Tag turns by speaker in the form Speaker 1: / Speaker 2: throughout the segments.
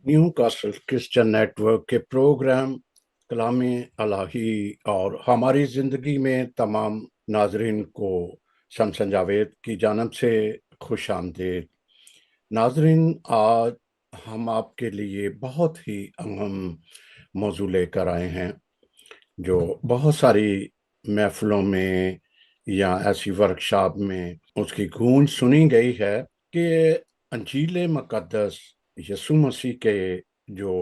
Speaker 1: New castle Christian network के programme कलाम इलाही और हमारी ज़िंदगी में तमाम नाजरीन को शमसन जावेद की जानब से खुश आमदीद। नाजरीन, आज हम आपके लिए बहुत ही अहम मौजू लेकर आए हैं जो बहुत सारी महफिलों में या ऐसी वर्कशॉप में उसकी गूंज सुनी गई है कि अंजील मुक़द्दस यसु मसीह के जो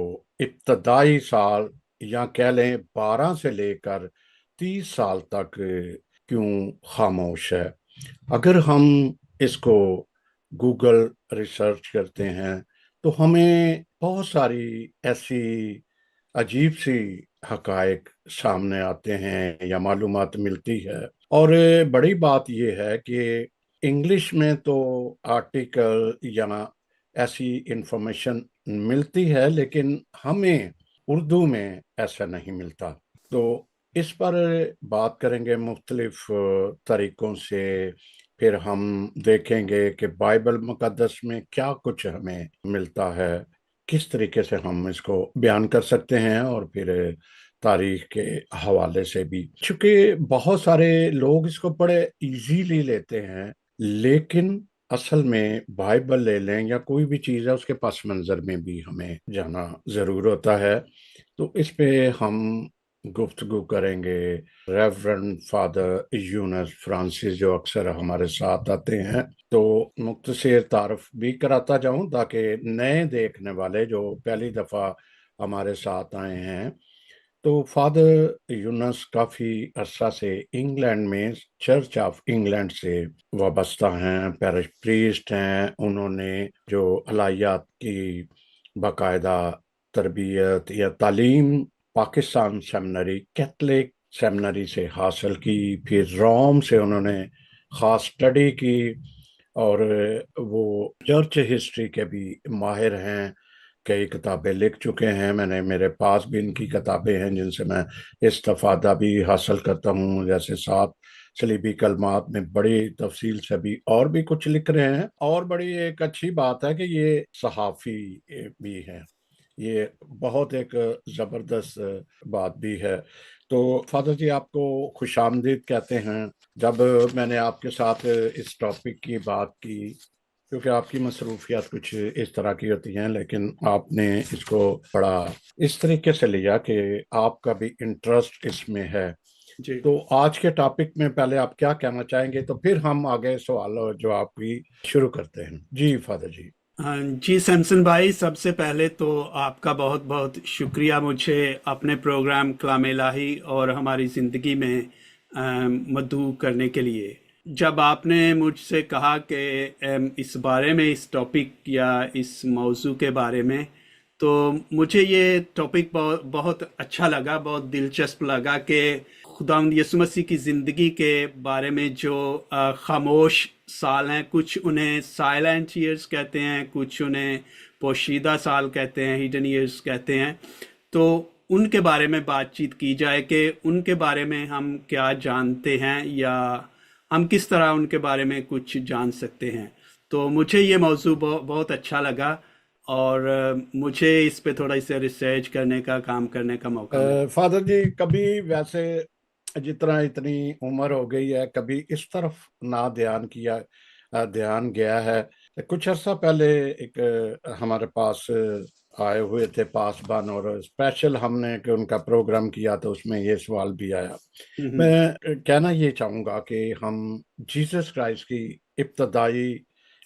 Speaker 1: इब्तदाई साल या कह लें 12 से लेकर 30 साल तक क्यों खामोश है। अगर हम इसको गूगल रिसर्च करते हैं तो हमें बहुत सारी ऐसी अजीब सी हकायक सामने आते हैं या मालूमात मिलती है। और बड़ी बात यह है कि इंग्लिश में तो आर्टिकल या ऐसी इंफॉर्मेशन मिलती है, लेकिन हमें उर्दू में ऐसा नहीं मिलता। तो इस पर बात करेंगे मुख्तलिफ तरीकों से। फिर हम देखेंगे कि बाइबल मुकद्दस में क्या कुछ हमें मिलता है, किस तरीके से हम इसको बयान कर सकते हैं, और फिर तारीख के हवाले से भी। चूंकि बहुत सारे लोग इसको बड़े इजीली लेते हैं, लेकिन असल में बाइबल ले लें या कोई भी चीज़ है, उसके पस मंज़र में भी हमें जाना ज़रूर होता है। तो इस पे हम गुफ्तगू करेंगे रेवरेंड फादर यूनस फ्रांसिस, जो अक्सर हमारे साथ आते हैं। तो मुख्तसर तारफ भी कराता जाऊं ताकि नए देखने वाले जो पहली दफ़ा हमारे साथ आए हैं। तो फादर यूनस काफ़ी अरसा से इंग्लैंड में चर्च ऑफ इंग्लैंड से वाबस्ता हैं, पैरिश प्रीस्ट हैं। उन्होंने जो अलाहियात की बाकायदा तरबियत या तालीम पाकिस्तान सेमिनरी, कैथलिक सेमिनरी से हासिल की, फिर रोम से उन्होंने ख़ास स्टडी की, और वो चर्च हिस्ट्री के भी माहिर हैं। कई किताबें लिख चुके हैं, मेरे पास भी इनकी किताबें हैं जिनसे मैं इस्तेफादा भी हासिल करता हूँ। जैसे सात सलीबी कलमात में बड़ी तफसील से भी और भी कुछ लिख रहे हैं। और बड़ी एक अच्छी बात है कि ये सहाफ़ी भी हैं। ये बहुत एक ज़बरदस्त बात भी है। तो फादर जी, आपको खुशामदीद कहते हैं। जब मैंने आपके साथ इस टॉपिक की बात की, क्योंकि आपकी मसरूफियात कुछ इस तरह की होती हैं, लेकिन आपने इसको बड़ा इस तरीके से लिया कि आपका भी इंटरेस्ट इसमें है।
Speaker 2: जी।
Speaker 1: तो आज के टॉपिक में पहले आप क्या कहना चाहेंगे, तो फिर हम आगे सवाल और जवाब की शुरू करते हैं। जी फादर जी।
Speaker 2: हाँ जी, सैमसन भाई, सबसे पहले तो आपका बहुत बहुत शुक्रिया मुझे अपने प्रोग्राम कलाम इलाही और हमारी ज़िंदगी में मदऊ करने के लिए। जब आपने मुझसे कहा कि इस बारे में, इस टॉपिक या इस मौजू के बारे में, तो मुझे ये टॉपिक बहुत बहुत अच्छा लगा, बहुत दिलचस्प लगा कि खुदावंद यीशु मसीह की ज़िंदगी के बारे में जो खामोश साल हैं, कुछ उन्हें साइलेंट ईयर्स कहते हैं, कुछ उन्हें पोशीदा साल कहते हैं, हिडन ईयर्स कहते हैं। तो उनके बारे में बातचीत की जाए कि उनके बारे में हम क्या जानते हैं या हम किस तरह उनके बारे में कुछ जान सकते हैं। तो मुझे ये मौजू बहुत अच्छा लगा, और मुझे इस पे थोड़ा इसे रिसर्च करने का, काम करने का मौका मिला।
Speaker 1: फादर जी, कभी वैसे जितना इतनी उम्र हो गई है, कभी इस तरफ ना ध्यान गया है। कुछ अर्सा पहले एक हमारे पास आए हुए थे पासबान, और स्पेशल हमने कि उनका प्रोग्राम किया तो उसमें ये सवाल भी आया।
Speaker 2: हम्म।
Speaker 1: मैं कहना ये चाहूँगा कि हम जीसस क्राइस्ट की इब्तदाई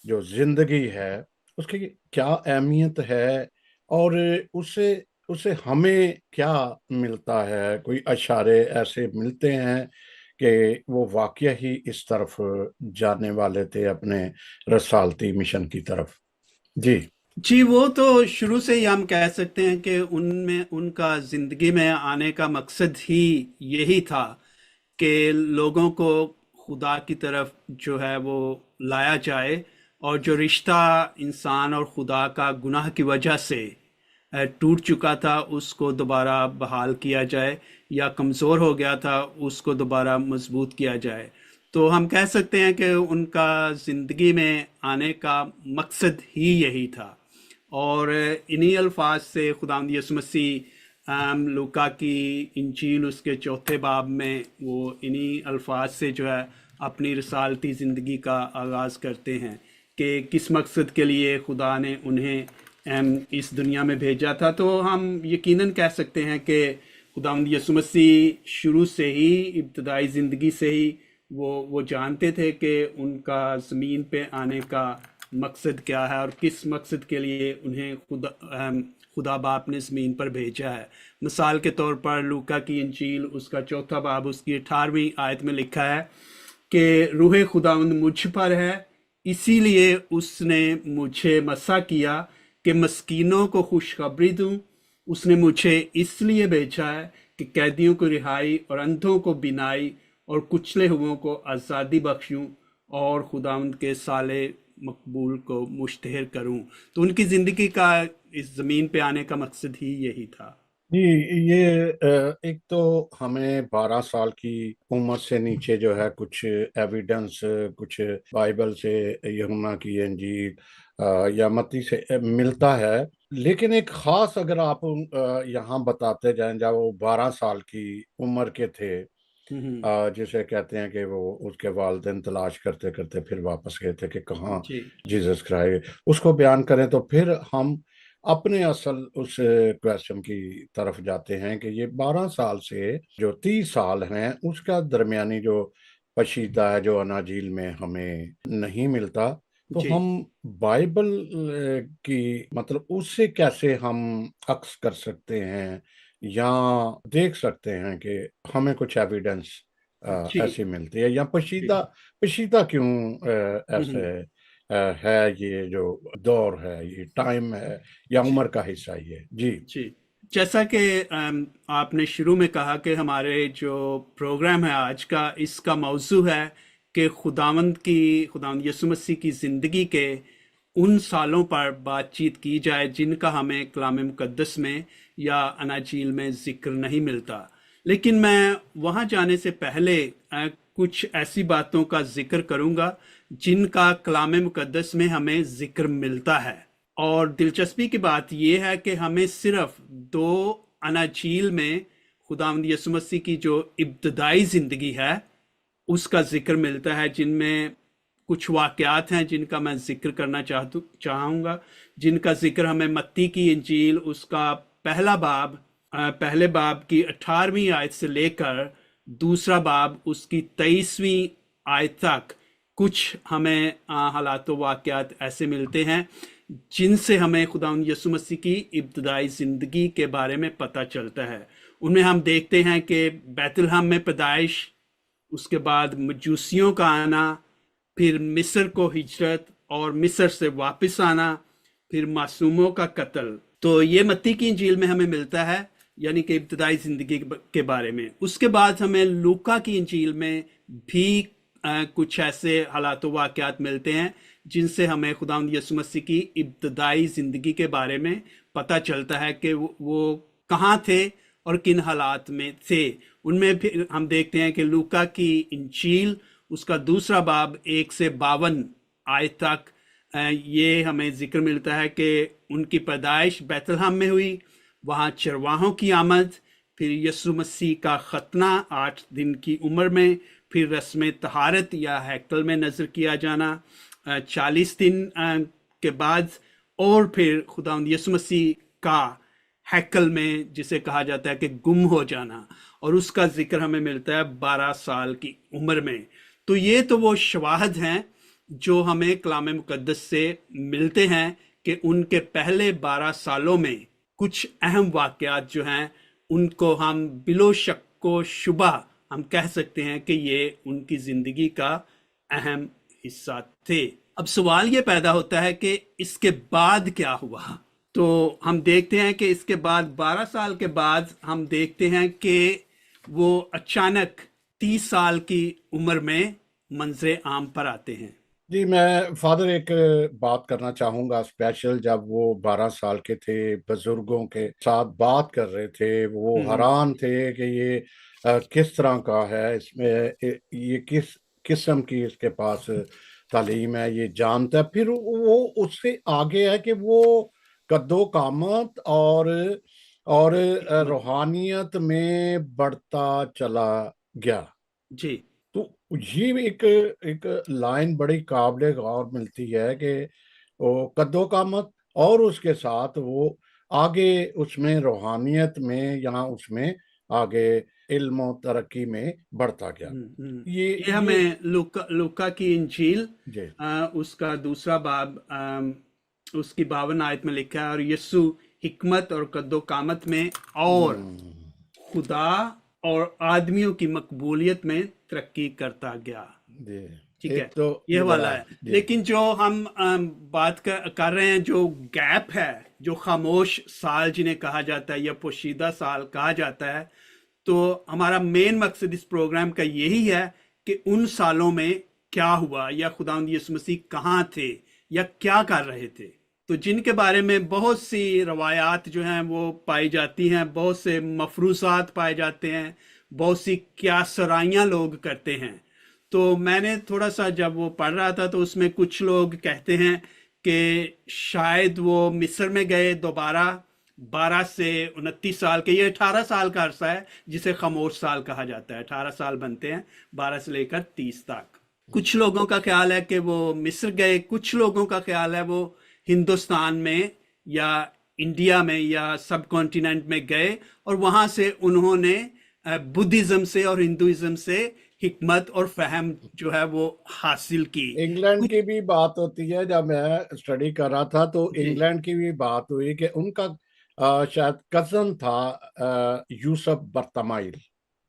Speaker 1: जो जिंदगी है, उसकी क्या अहमियत है, और उससे उससे हमें क्या मिलता है। कोई इशारे ऐसे मिलते हैं कि वो वाकया ही इस तरफ जाने वाले थे, अपने रसालती मिशन की तरफ। जी।
Speaker 2: जी, वो तो शुरू से ही हम कह सकते हैं कि उनमें, उनका जिंदगी में आने का मकसद ही यही था कि लोगों को खुदा की तरफ जो है वो लाया जाए, और जो रिश्ता इंसान और खुदा का गुनाह की वजह से टूट चुका था, उसको दोबारा बहाल किया जाए, या कमज़ोर हो गया था उसको दोबारा मजबूत किया जाए। तो हम कह सकते हैं कि उनका ज़िंदगी में आने का मकसद ही यही था। اور انہی الفاظ سے خداوند یسوع مسیح لوکا کی انجیل اس کے چوتھے باب میں وہ انہی الفاظ سے جو ہے اپنی رسالتی زندگی کا آغاز کرتے ہیں کہ کس مقصد کے لیے خدا نے انہیں اس دنیا میں بھیجا تھا۔ تو ہم یقیناً کہہ سکتے ہیں کہ خداوند یسوع مسیح شروع سے ہی، ابتدائی زندگی سے ہی وہ جانتے تھے کہ ان کا زمین پہ آنے کا مقصد کیا ہے اور کس مقصد کے لیے انہیں خدا باپ نے زمین پر بھیجا ہے۔ مثال کے طور پر لوکا کی انجیل اس کا چوتھا باب اس کی 18ویں آیت میں لکھا ہے کہ روح خداوند مجھ پر ہے، اسی لیے اس نے مجھے مسح کیا کہ مسکینوں کو خوشخبری دوں۔ اس نے مجھے اس لیے بھیجا ہے کہ قیدیوں کو رہائی اور اندھوں کو بینائی اور کچلے ہوئوں کو آزادی بخشوں اور خداوند کے سالے مقبول کو مشتہر کروں۔ تو ان کی زندگی کا اس زمین پہ آنے کا مقصد ہی یہی تھا۔
Speaker 1: جی، یہ ایک تو ہمیں 12 سال کی عمر سے نیچے جو ہے کچھ ایویڈنس، کچھ بائبل سے، یوحنا کی انجیل یا متی سے ملتا ہے، لیکن ایک خاص اگر آپ یہاں بتاتے جائیں جب وہ 12 سال کی عمر کے تھے، جسے کہتے ہیں کہ وہ اس کے والدین تلاش کرتے کرتے پھر واپس گئے تھے کہ کہاں
Speaker 2: جی
Speaker 1: جیزس کرائسٹ، اس کو بیان کریں تو پھر ہم اپنے اصل اس کویسچن کی طرف جاتے ہیں کہ یہ 12 سال سے جو 30 سال ہیں اس کا درمیانی جو پشیدہ ہے جو اناجیل میں ہمیں نہیں ملتا، تو
Speaker 2: جی
Speaker 1: ہم بائبل کی مطلب اس سے کیسے ہم عکس کر سکتے ہیں یا دیکھ سکتے ہیں کہ ہمیں کچھ ایویڈنس
Speaker 2: جی
Speaker 1: ایسی ملتی ہے، یا
Speaker 2: جی
Speaker 1: پشیدہ کیوں ایسے ہے، یہ جو دور ہے، یہ ٹائم ہے یا
Speaker 2: جی
Speaker 1: عمر کا حصہ ہی ہے؟ جی
Speaker 2: جی جیسا کہ آپ نے شروع میں کہا کہ ہمارے جو پروگرام ہے آج کا، اس کا موضوع ہے کہ خداوند یسوع مسیح کی زندگی کے ان سالوں پر بات چیت کی جائے جن کا ہمیں کلام مقدس میں یا اناجیل میں ذکر نہیں ملتا۔ لیکن میں وہاں جانے سے پہلے کچھ ایسی باتوں کا ذکر کروں گا جن کا کلام مقدس میں ہمیں ذکر ملتا ہے۔ اور دلچسپی کی بات یہ ہے کہ ہمیں صرف 2 اناجیل میں خداوند یسوع مسیح کی جو ابتدائی زندگی ہے اس کا ذکر ملتا ہے، جن میں کچھ واقعات ہیں جن کا میں ذکر کرنا چاہوں گا، جن کا ذکر ہمیں متی کی انجیل اس کا پہلے باب کی 18ویں آیت سے لے کر دوسرا باب اس کی 23ویں آیت تک کچھ ہمیں حالات و واقعات ایسے ملتے ہیں جن سے ہمیں خداوند یسوع مسیح کی ابتدائی زندگی کے بارے میں پتہ چلتا ہے۔ ان میں ہم دیکھتے ہیں کہ بیت لحم میں پیدائش، اس کے بعد مجوسیوں کا آنا، پھر مصر کو ہجرت اور مصر سے واپس آنا، پھر معصوموں کا قتل۔ تو یہ متی کی انجیل میں ہمیں ملتا ہے، یعنی کہ ابتدائی زندگی کے بارے میں۔ اس کے بعد ہمیں لوکا کی انجیل میں بھی کچھ ایسے حالات و واقعات ملتے ہیں جن سے ہمیں خداوند یسوع مسیح کی ابتدائی زندگی کے بارے میں پتہ چلتا ہے کہ وہ کہاں تھے اور کن حالات میں تھے۔ ان میں پھر ہم دیکھتے ہیں کہ لوکا کی انجیل اس کا دوسرا باب 1 سے 52 آیت تک یہ ہمیں ذکر ملتا ہے کہ ان کی پیدائش بیت لحم میں ہوئی، وہاں چرواہوں کی آمد، پھر یسوع مسیح کا ختنہ 8 دن کی عمر میں، پھر رسم طہارت یا ہیکل میں نظر کیا جانا 40 دن کے بعد، اور پھر خداوند یسوع مسیح کا ہیکل میں جسے کہا جاتا ہے کہ گم ہو جانا، اور اس کا ذکر ہمیں ملتا ہے 12 سال کی عمر میں۔ تو یہ تو وہ شواہد ہیں جو ہمیں کلام مقدس سے ملتے ہیں کہ ان کے پہلے 12 سالوں میں کچھ اہم واقعات جو ہیں ان کو ہم بلو شک و شبہ ہم کہہ سکتے ہیں کہ یہ ان کی زندگی کا اہم حصہ تھے۔ اب سوال یہ پیدا ہوتا ہے کہ اس کے بعد کیا ہوا؟ تو ہم دیکھتے ہیں کہ اس کے بعد 12 سال کے بعد ہم دیکھتے ہیں کہ وہ اچانک 30 سال کی عمر میں منظر عام پر آتے ہیں۔
Speaker 1: جی، میں فادر ایک بات کرنا چاہوں گا اسپیشل، جب وہ 12 سال کے تھے، بزرگوں کے ساتھ بات کر رہے تھے، وہ حیران تھے کہ یہ کس طرح کا ہے، اس میں یہ کس قسم کی اس کے پاس تعلیم ہے، یہ جانتا ہے۔ پھر وہ اس سے آگے ہے کہ وہ कद्दो कामत और रूहानियत में बढ़ता चला गया।
Speaker 2: जी
Speaker 1: तो ये एक एक लाइन बड़ी काबिल गौर मिलती है कि वो कद्दो कामत और उसके साथ वो आगे उसमें रूहानियत में या उसमें आगे इल्म और तरक्की में बढ़ता गया। ये
Speaker 2: ये हमें लूका की इंजील
Speaker 1: जी
Speaker 2: उसका दूसरा बाब उसकी 52 आयत में लिखा है, और यीशु हिकमत और कद्दो कामत में और खुदा और आदमियों की मकबूलियत में तरक्की करता गया।
Speaker 1: जी
Speaker 2: ठीक
Speaker 1: एक
Speaker 2: है,
Speaker 1: तो
Speaker 2: ये
Speaker 1: ये
Speaker 2: वाला
Speaker 1: बड़ा
Speaker 2: है।
Speaker 1: जी
Speaker 2: लेकिन जो हम बात कर रहे हैं, जो गैप है, जो खामोश साल जिन्हें कहा जाता है या पोशीदा साल कहा जाता है, तो हमारा मेन मकसद इस प्रोग्राम का यही है कि उन सालों में क्या हुआ, या खुदावंद यीशु मसीह कहाँ थे या क्या कर रहे थे। तो जिनके बारे में बहुत सी रवायात जो हैं वो पाई जाती हैं, बहुत से मफरूसात पाए जाते हैं, बहुत सी क्या सराइयाँ लोग करते हैं। तो मैंने थोड़ा सा जब वो पढ़ रहा था तो उसमें कुछ लोग कहते हैं कि शायद वो मिस्र में गए दोबारा 12 से 29 साल के, ये 18 साल का अरसा है जिसे खामोश साल कहा जाता है। 18 साल बनते हैं 12 से लेकर 30 तक। कुछ लोगों का ख्याल है कि वो मिस्र गए, कुछ लोगों का ख्याल है वो हिंदुस्तान में या इंडिया में या सब कॉन्टिनेंट में गए, और वहां से उन्होंने बुद्धिज्म से और हिंदुइज्म से हिकमत और फहम जो है वो हासिल की।
Speaker 1: इंग्लैंड
Speaker 2: कुछ
Speaker 1: की भी बात होती है। जब मैं स्टडी कर रहा था तो
Speaker 2: जी
Speaker 1: इंग्लैंड की भी बात हुई कि उनका शायद कजन था यूसुफ बर्तमाइल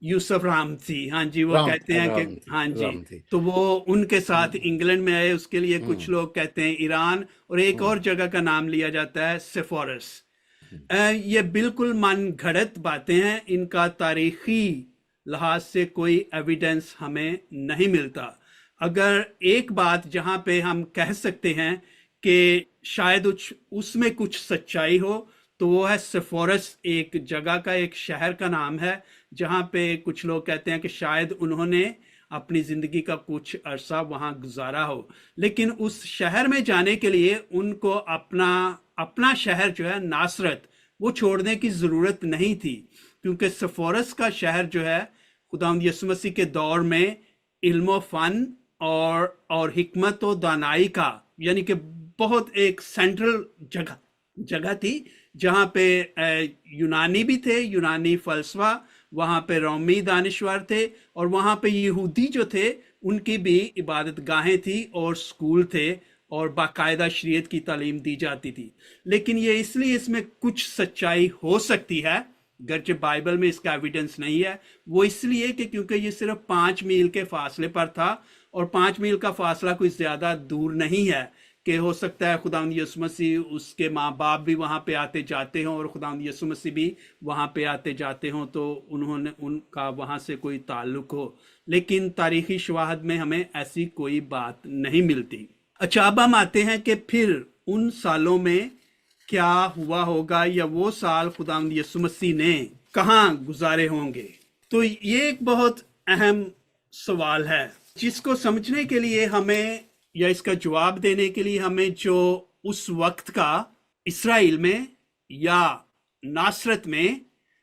Speaker 2: यूसुफ रामथी, हाँ जी, वो
Speaker 1: राम
Speaker 2: कहते हैं कि
Speaker 1: राम थी
Speaker 2: हाँ जी,
Speaker 1: राम थी
Speaker 2: तो वो उनके साथ इंग्लैंड में आए। उसके लिए कुछ
Speaker 1: हम्म
Speaker 2: लोग कहते हैं ईरान, और एक और
Speaker 1: हम्म
Speaker 2: जगह का नाम लिया जाता है सेफोरस। ये बिल्कुल मन घड़त बातें हैं, इनका तारीखी लिहाज से कोई एविडेंस हमें नहीं मिलता। अगर एक बात जहां पे हम कह सकते हैं कि शायद उसमें कुछ सच्चाई हो, तो वो है सेफोरस, एक जगह का, एक शहर का नाम है, जहां पे कुछ लोग कहते हैं कि शायद उन्होंने अपनी जिंदगी का कुछ अरसा वहां गुजारा हो। लेकिन उस शहर में जाने के लिए उनको अपना अपना शहर जो है नासरत, वो छोड़ने की जरूरत नहीं थी, क्योंकि सफोरस का शहर जो है खुदावंद यीशु मसीह के दौर में इल्म फन और हिकमत और दानाई का, यानी कि बहुत एक सेंट्रल जगह जगह थी, जहाँ पे यूनानी भी थे, यूनानी फलसफा, वहाँ पे रोमी दानिश्वर थे, और वहाँ पे यहूदी जो थे उनकी भी इबादत गाहें थी और स्कूल थे, और बाकायदा शरीयत की तालीम दी जाती थी। लेकिन ये इसलिए इसमें कुछ सच्चाई हो सकती है, गरचे बाइबल में इसका एविडेंस नहीं है, वो इसलिए कि क्योंकि ये सिर्फ 5 मील के फासले पर था, और 5 मील का फासला कोई ज्यादा दूर नहीं है कि हो सकता है खुदावंद यीशु मसीह, उसके माँ बाप भी वहाँ पे आते जाते हों, और खुदावंद यीशु मसीह भी वहाँ पे आते जाते हों, तो उन्होंने उनका वहाँ से कोई ताल्लुक हो। लेकिन तारीखी शवाहद में हमें ऐसी कोई बात नहीं मिलती। अच्छा, अब हम आते हैं कि फिर उन सालों में क्या हुआ होगा, या वो साल खुदावंद यीशु मसीह ने कहाँ गुजारे होंगे। तो ये एक बहुत अहम सवाल है, जिसको समझने के लिए हमें, या इसका जवाब देने के लिए हमें जो उस वक्त का इसराइल में या नासरत में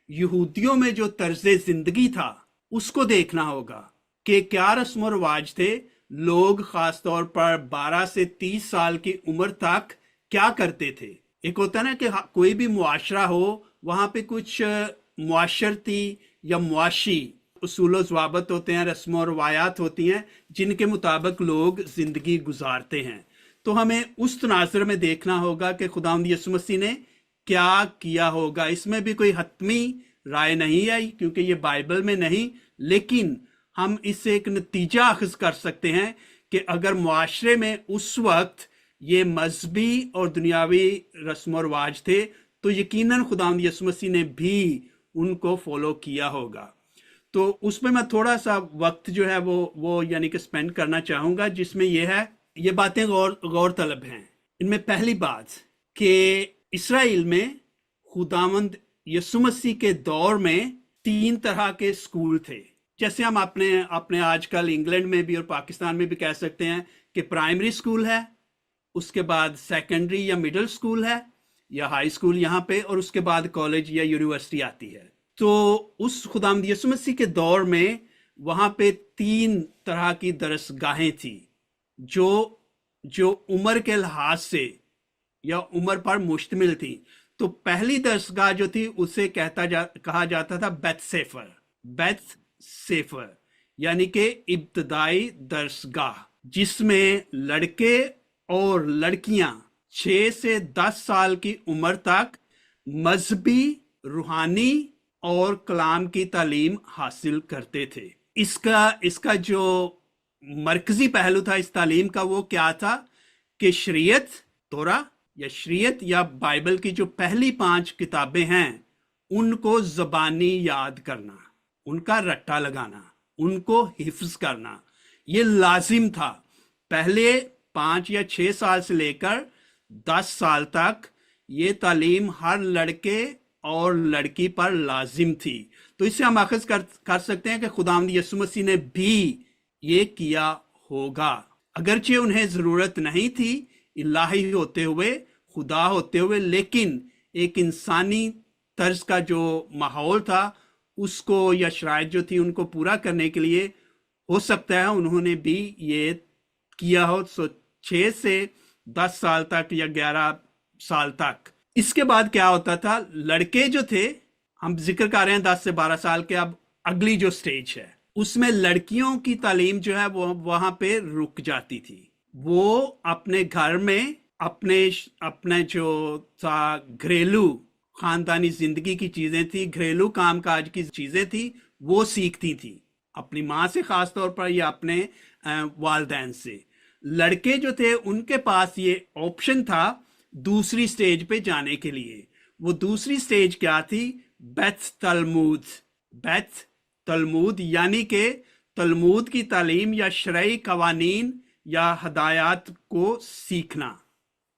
Speaker 2: यहूदियों में जो तर्ज जिंदगी था उसको देखना होगा कि क्या रस्म और रिवाज थे। लोग खासतौर पर 12 से 30 साल की उम्र तक क्या करते थे। एक होता ना कि कोई भी मुआशरा हो, वहां पे कुछ मुआशरती या मुआशी उसूल ज़वाबत होते हैं, रस्म और रवायात होती हैं, जिनके मुताबिक लोग जिंदगी गुजारते हैं। तो हमें उस तनाज़ुर में देखना होगा कि खुदावंद यीशु मसीह ने क्या किया होगा। इसमें भी कोई हतमी राय नहीं आई, क्योंकि ये बाइबल में नहीं, लेकिन हम इससे एक नतीजा अखज़ कर सकते हैं कि अगर मुआशरे में उस वक्त ये मजहबी और दुनियावी रस्म और रिवाज थे, तो यकीनन खुदावंद यीशु मसीह ने भी उनको फॉलो किया होगा। तो उसमें मैं थोड़ा सा वक्त जो है वो यानी कि स्पेंड करना चाहूंगा, जिसमें ये बातें गौर तलब हैं। इनमें पहली बात कि इसराइल में खुदावंद यीशु मसीह के दौर में 3 तरह के स्कूल थे। जैसे हम अपने आजकल इंग्लैंड में भी और पाकिस्तान में भी कह सकते हैं कि प्राइमरी स्कूल है, उसके बाद सेकेंडरी या मिडिल स्कूल है, या हाई स्कूल यहाँ पे, और उसके बाद कॉलेज या यूनिवर्सिटी आती है। तो उस खुदावंद यीशु मसीह के दौर में वहाँ पे 3 तरह की दरसगाहें थी जो जो उम्र के लिहाज से या उम्र पर मुश्तमिल थी। तो पहली दरसगाह जो थी उसे कहा जाता था बेथ सेफर, यानी कि इब्तदाई दरसगाह, जिसमें लड़के और लड़कियां 6 से 10 साल की उम्र तक मजहबी, रूहानी और कलाम की तालीम हासिल करते थे। इसका जो मरकजी पहलू था इस तालीम का वो क्या था कि शरीयत, तोरा या शरीयत या बाइबल की जो पहली 5 किताबें हैं उनको ज़बानी याद करना, उनका रट्टा लगाना, उनको हिफ्ज करना, ये लाजिम था। पहले 5 या 6 साल से लेकर 10 साल तक ये तालीम हर लड़के और लड़की पर लाजिम थी। तो इससे हम अखज़ कर सकते हैं कि खुदावंद यीशु मसीह ने भी ये किया होगा, अगरचे उन्हें ज़रूरत नहीं थी इलाही होते हुए, खुदा होते हुए, लेकिन एक इंसानी तर्ज का जो माहौल था उसको या शराइत जो थी उनको पूरा करने के लिए हो सकता है उन्होंने भी ये किया हो। 6 से 10 साल तक या 11 साल तक। इसके बाद क्या होता था, लड़के जो थे, हम जिक्र कर रहे हैं 10 से 12 साल के, अब अगली जो स्टेज है उसमें लड़कियों की तालीम जो है वो वहां पे रुक जाती थी। वो अपने घर में अपने जो था घरेलू खानदानी जिंदगी की चीजें थी, घरेलू कामकाज की चीजें थी, वो सीखती थी अपनी माँ से खास तौर पर या अपने वालदैन से। लड़के जो थे उनके पास ये ऑप्शन था दूसरी स्टेज पे जाने के लिए। वो दूसरी स्टेज क्या थी? बेथ तलमूद, यानी कि तलमूद की तालीम या शरई कवानीन या हदायत को सीखना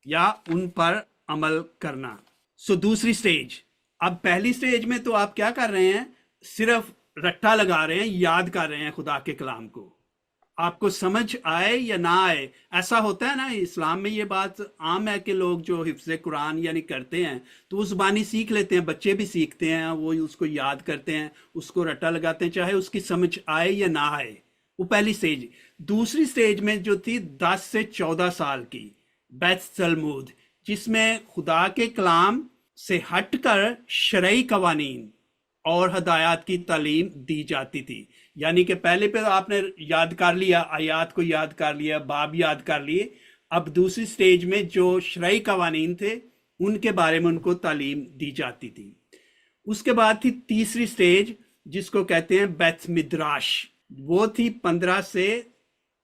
Speaker 2: या उन पर अमल करना। सो दूसरी स्टेज। अब पहली स्टेज में तो आप क्या कर रहे हैं, सिर्फ रट्टा लगा रहे हैं, याद कर रहे हैं खुदा के कलाम को, आपको समझ आए या ना आए। ऐसा होता है ना, इस्लाम में ये बात आम है कि लोग जो हिफ्ज़ कुरान यानी करते हैं तो वो ज़ुबानी सीख लेते हैं, बच्चे भी सीखते हैं, वो उसको याद करते हैं, उसको रट्टा लगाते हैं, चाहे उसकी समझ आए या ना आए। वो पहली स्टेज। दूसरी स्टेज में जो थी 10 से 14 साल की, बेथ तलमूद, जिसमें खुदा के कलाम से हटकर शरई कवानीन और हदायत की तालीम दी जाती थी। यानी कि पहले पे आपने याद कर लिया, आयात को याद कर लिया, बाब याद कर लिए। अब दूसरी स्टेज में जो शरई कवानीन थे उनके बारे में उनको तालीम दी जाती थी। उसके बाद थी तीसरी स्टेज जिसको कहते हैं बेथ मिद्राश। वो थी 15 से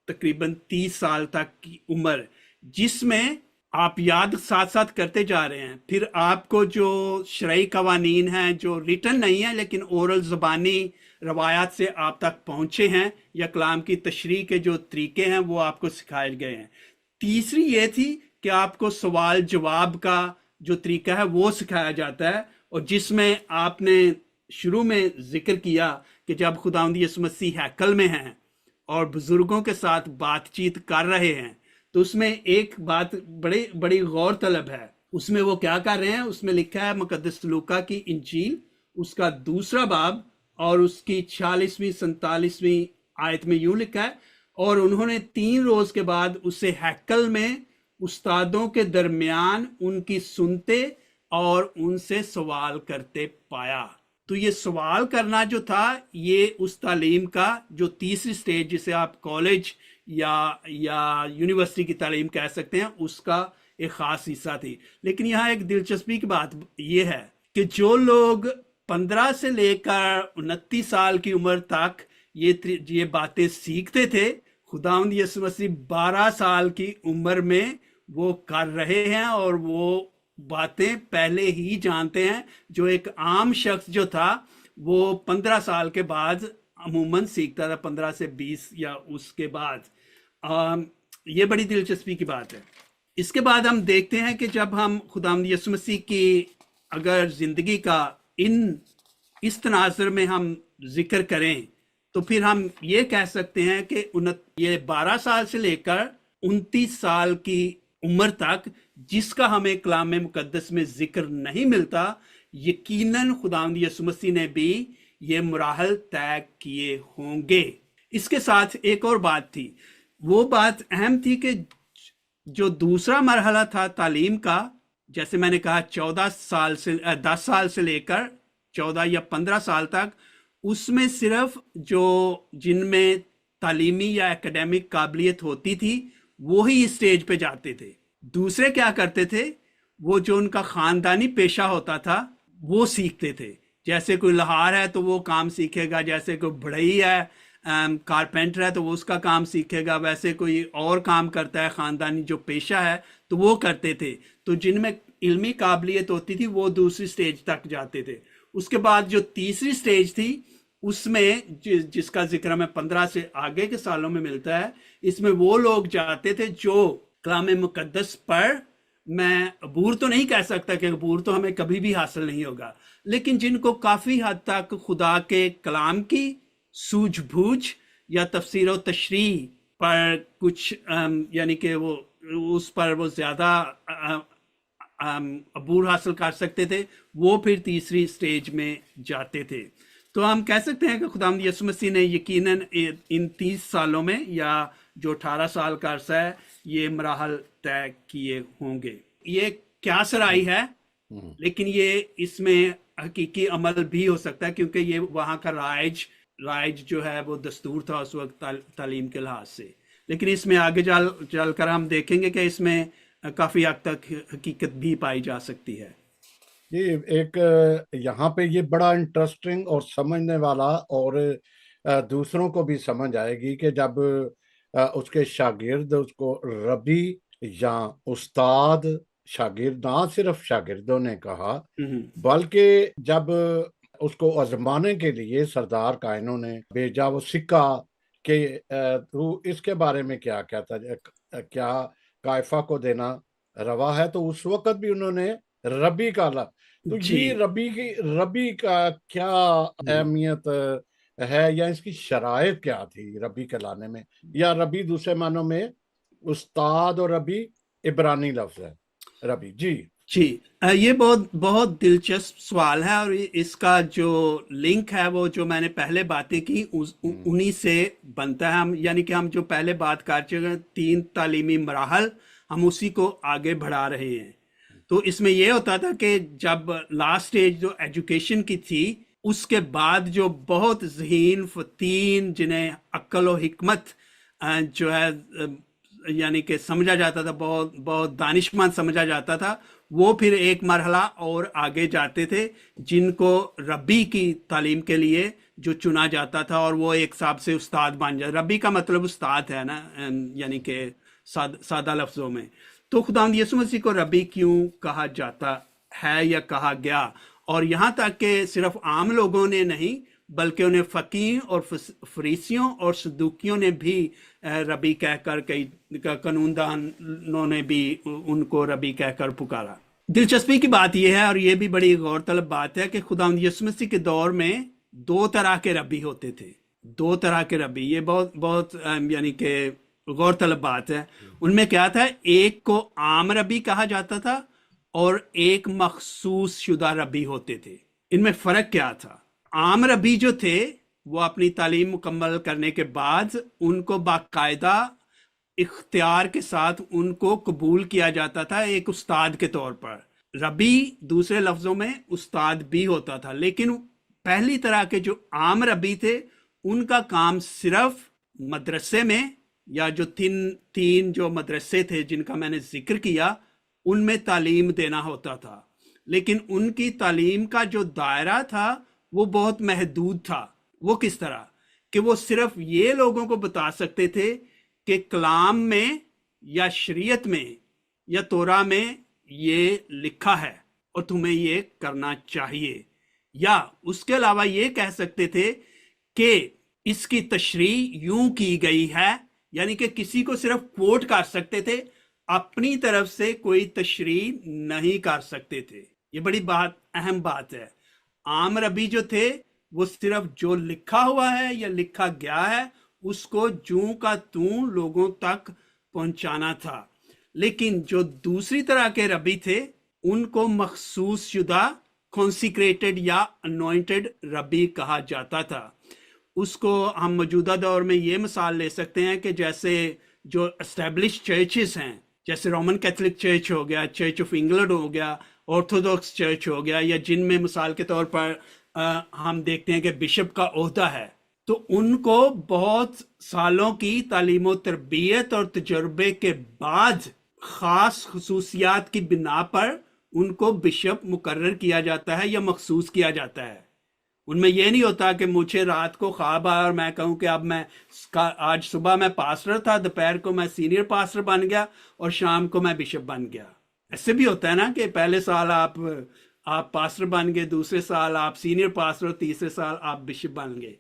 Speaker 2: तकरीबन 30 साल तक की उम्र, जिसमें आप याद साथ साथ करते जा रहे हैं। फिर आपको जो शरई कवानीन हैं जो रिटन नहीं है लेकिन ओरल ज़बानी रवायात से आप तक पहुंचे हैं या कलाम की तशरीह के जो तरीके हैं वो आपको सिखाए गए हैं। तीसरी ये थी कि आपको सवाल जवाब का जो तरीका है वो सिखाया जाता है, और जिसमें आपने शुरू में जिक्र किया कि जब खुदावंद यीशु मसीह हैकल में हैं और बुजुर्गों के साथ बातचीत कर रहे हैं तो उसमें एक बात बड़ी गौर तलब है। उसमें वो क्या कर रहे हैं, उसमें लिखा है मुकद्दस लूका की इंजील उसका 2 बाब और उसकी 46वीं 47वीं आयत में यूं लिखा है, और उन्होंने 3 रोज के बाद उसे हैकल में उस्तादों के दरमियान उनकी सुनते और उनसे सवाल करते पाया। तो ये सवाल करना जो था ये उस तालीम का जो तीसरी स्टेज जिसे आप कॉलेज या यूनिवर्सिटी की तालीम कह सकते हैं उसका एक खास हिस्सा थी। लेकिन यहाँ एक दिलचस्पी की बात ये है कि जो लोग 15 से लेकर 29 साल की उम्र तक ये बातें सीखते थे, खुदावंद यीशु मसीह 12 साल की उम्र में वो कर रहे हैं और वो बातें पहले ही जानते हैं, जो एक आम शख्स जो था वो 15 साल के बाद अमूमन सीखता था, 15 से 20 या उसके बाद। ये बड़ी दिलचस्पी की बात है। इसके बाद हम देखते हैं कि जब हम खुदावंद यीशु मसीह की अगर जिंदगी का इस तनाज़ुर में हम जिक्र करें तो फिर हम ये कह सकते हैं कि ये 12 साल से लेकर 29 साल की उम्र तक जिसका हमें कलाम मुकद्दस में जिक्र नहीं मिलता, यकीनन खुदावंद यीशु मसीह ने भी ये मराहल तय किए होंगे। इसके साथ एक और बात थी, वो बात अहम थी कि जो दूसरा मरहला था तालीम का, जैसे मैंने कहा 10 साल से लेकर 14 या 15 साल तक, उसमें सिर्फ जो जिनमें तालीमी या एकेडमिक काबिलियत होती थी वो ही स्टेज पे जाते थे। दूसरे क्या करते थे, वो जो उनका खानदानी पेशा होता था वो सीखते थे। जैसे कोई लोहार है तो वो काम सीखेगा, जैसे कोई बढ़ई है, कारपेंटर है तो वो उसका काम सीखेगा, वैसे कोई और काम करता है खानदानी जो पेशा है तो वो करते थे। तो जिनमें इल्मी काबिलियत होती थी वो दूसरी स्टेज तक जाते थे। उसके बाद जो तीसरी स्टेज थी उसमें जिसका जिक्र हमें 15 से आगे के सालों में मिलता है, इसमें वो लोग जाते थे जो कलाम मुकद्दस पर, मैं अबूर तो नहीं कह सकता कि अबूर तो हमें कभी भी हासिल नहीं होगा, लेकिन जिनको काफ़ी हद तक खुदा के कलाम की सूझबूझ या तफसीर व तशरीह पर कुछ यानी कि वो उस पर वो ज़्यादा अबूर हासिल कर सकते थे, वो फिर तीसरी स्टेज में जाते थे। तो हम कह सकते हैं कि खुदावंद यीशु मसीह ने यकीनन इन 30 सालों में या जो 18 साल का अरसा है ये मराहल तय किए होंगे। ये क्या सराई है, लेकिन ये इसमें हकीकी अमल भी हो सकता है, क्योंकि ये वहाँ का राइज जो है वो दस्तूर था उस वक्त तालीम के लिहाज से। लेकिन इसमें आगे चलकर हम देखेंगे कि इसमें काफ़ी हद तक हकीकत भी पाई जा सकती है।
Speaker 1: ये एक यहाँ पे ये बड़ा इंटरेस्टिंग और समझने वाला और दूसरों को भी समझ आएगी कि जब उसके शागिर्द उसको रबी या उस्ताद, शागिर्द ना सिर्फ शागिर्दों ने कहा, बल्कि जब उसको आजमाने के लिए सरदार कायनों ने भेजा वो सिक्का कि तू इसके बारे में क्या कहता है, क्या कायफा को देना रवा है, तो उस वक्त भी उन्होंने रबी का ला। तो ये रबी का क्या अहमियत है या इसकी शराइत क्या थी रबी के लाने में, या रबी दूसरे मानों में उस्ताद और रबी इब्रानी लफ्ज है रबी। जी
Speaker 2: ये बहुत बहुत दिलचस्प सवाल है, और इसका जो लिंक है वो जो मैंने पहले बातें की उन्हीं से बनता है। हम यानी कि हम जो पहले बात कर चुके 3 तालीमी मराहल, हम उसी को आगे बढ़ा रहे हैं। तो इसमें यह होता था कि जब लास्ट स्टेज जो एजुकेशन की थी, उसके बाद जो बहुत ज़हीन फतीन जिन्हें अक्ल और हिकमत जो है यानी कि समझा जाता था, बहुत बहुत दानिशमंद समझा जाता था, वो फिर एक मरहला और आगे जाते थे जिनको रब्बी की तालीम के लिए जो चुना जाता था, और वो एक हिसाब से उस्ताद बन जाए। रब्बी का मतलब उस्ताद है ना, यानी कि सादा लफ्ज़ों में। तो खुदावंद यीशु मसीह को रब्बी क्यों कहा जाता है या कहा गया, और यहाँ तक कि सिर्फ आम लोगों ने नहीं बल्कि उन्हें फ़कीह और फरीसियों और सदूकियों ने भी रबी कहकर, कई कानूनदानों ने भी उनको रबी कहकर पुकारा। दिलचस्पी की बात यह है, और यह भी बड़ी गौरतलब बात है, कि खुदावंद यीशु मसीह के दौर में 2 तरह के रबी होते थे। 2 तरह के रबी, ये बहुत बहुत यानी कि गौरतलब बात है। उनमें क्या था, एक को आम रबी कहा जाता था और एक मखसूस शुदा रबी होते थे। इनमें फ़र्क क्या था? आम रबी जो थे वो अपनी तालीम मुकम्मल करने के बाद उनको बाकायदा इख्तियार के साथ उनको कबूल किया जाता था एक उस्ताद के तौर पर। रबी दूसरे लफ्ज़ों में उस्ताद भी होता था, लेकिन पहली तरह के जो आम रबी थे उनका काम सिर्फ मदरसे में, या जो तीन जो मदरसे थे जिनका मैंने जिक्र किया, उनमें तालीम देना होता था। लेकिन उनकी तालीम का जो दायरा था वो बहुत महदूद था। वो किस तरह कि वो सिर्फ ये लोगों को बता सकते थे कि कलाम में या शरीयत में या तोरा में ये लिखा है और तुम्हें ये करना चाहिए, या उसके अलावा ये कह सकते थे कि इसकी तशरीह यूं की गई है, यानी कि किसी को सिर्फ कोट कर सकते थे, अपनी तरफ से कोई तशरीह नहीं कर सकते थे। ये बड़ी अहम बात है। आम रबी जो थे वो सिर्फ जो लिखा हुआ है या लिखा गया है उसको जूं का तूं लोगों तक पहुंचाना था। लेकिन जो दूसरी तरह के रबी थे उनको मखसूस शुदा कॉन्सिक्रेटेड या अनॉइंटेड रबी कहा जाता था। उसको हम मौजूदा दौर में ये मिसाल ले सकते हैं कि जैसे जो एस्टेब्लिश चर्चेस हैं, जैसे रोमन कैथोलिक चर्च हो गया, चर्च ऑफ इंग्लैंड हो गया, ऑर्थोडॉक्स चर्च हो गया, या जिनमें मिसाल के तौर पर हम देखते हैं कि बिशप का ओहदा है, तो उनको बहुत सालों की तालीम व तरबियत और तजुर्बे के बाद ख़ास खसूसियात की बिना पर उनको बिशप मुकर्रर किया जाता है या मखसूस किया जाता है। उनमें यह नहीं होता कि मुझे रात को ख्वाब आया और मैं कहूं कि अब मैं आज सुबह मैं पास्टर था, दोपहर को मैं सीनियर पास्टर बन गया और शाम को मैं बिशप बन गया। ऐसे भी होता है ना कि पहले साल आप पास्टर बन गए, दूसरे साल आप सीनियर पास्टर और तीसरे साल आप बिशप बन गए।